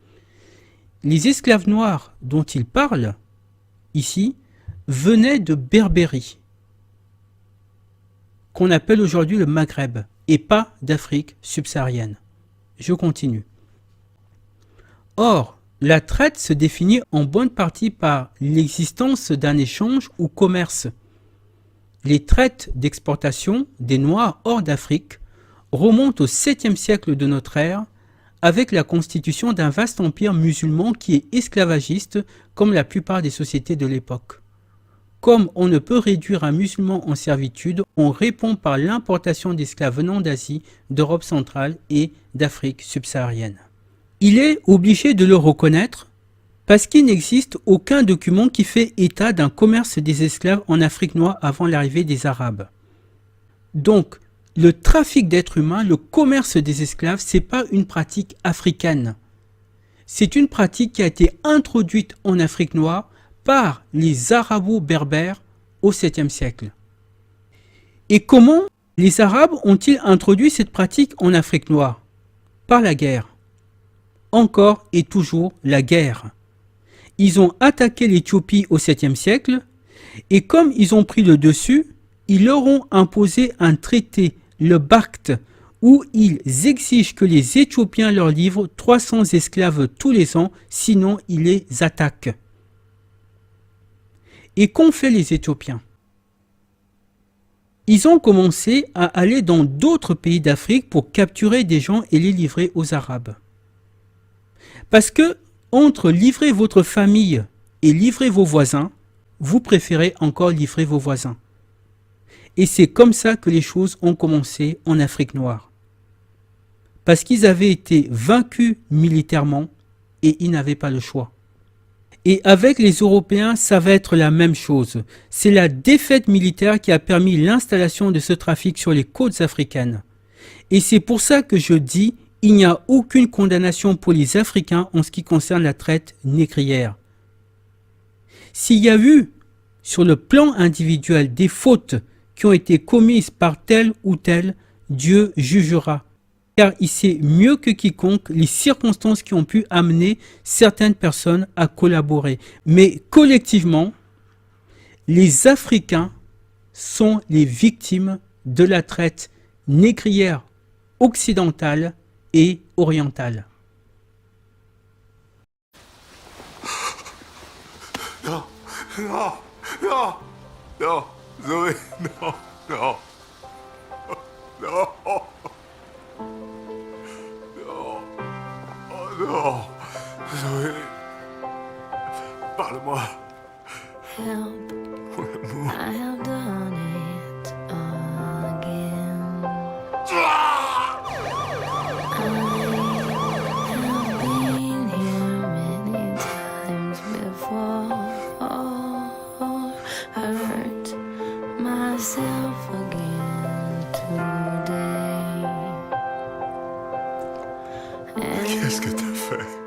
Les esclaves noirs dont il parle, ici, venaient de Berbérie, qu'on appelle aujourd'hui le Maghreb, et pas d'Afrique subsaharienne. Je continue. Or, la traite se définit en bonne partie par l'existence d'un échange ou commerce. Les traites d'exportation des Noirs hors d'Afrique remontent au 7e siècle de notre ère avec la constitution d'un vaste empire musulman qui est esclavagiste comme la plupart des sociétés de l'époque. Comme on ne peut réduire un musulman en servitude, on répond par l'importation d'esclaves venant d'Asie, d'Europe centrale et d'Afrique subsaharienne. Il est obligé de le reconnaître parce qu'il n'existe aucun document qui fait état d'un commerce des esclaves en Afrique noire avant l'arrivée des Arabes. Donc, le trafic d'êtres humains, le commerce des esclaves, ce n'est pas une pratique africaine. C'est une pratique qui a été introduite en Afrique noire par les Arabo-Berbères au 7e siècle. Et comment les Arabes ont-ils introduit cette pratique en Afrique noire? Par la guerre. Encore et toujours la guerre. Ils ont attaqué l'Éthiopie au 7e siècle et comme ils ont pris le dessus, ils leur ont imposé un traité, le Pacte, où ils exigent que les Éthiopiens leur livrent 300 esclaves tous les ans, sinon ils les attaquent. Et qu'ont fait les Éthiopiens? Ils ont commencé à aller dans d'autres pays d'Afrique pour capturer des gens et les livrer aux Arabes. Parce que entre livrer votre famille et livrer vos voisins, vous préférez encore livrer vos voisins. Et c'est comme ça que les choses ont commencé en Afrique noire. Parce qu'ils avaient été vaincus militairement et ils n'avaient pas le choix. Et avec les Européens, ça va être la même chose. C'est la défaite militaire qui a permis l'installation de ce trafic sur les côtes africaines. Et c'est pour ça que je dis, il n'y a aucune condamnation pour les Africains en ce qui concerne la traite négrière. S'il y a eu, sur le plan individuel, des fautes qui ont été commises par tel ou tel, Dieu jugera. Car il sait mieux que quiconque les circonstances qui ont pu amener certaines personnes à collaborer. Mais collectivement, les Africains sont les victimes de la traite négrière occidentale et orientale. Non, non, non, non, Zoé, non, non, non, non, oh non, Zoé, parle-moi, Help, mon amour. I have done it again. I've been here many times before, hurt myself again today. And Qu'est-ce que t'as fait?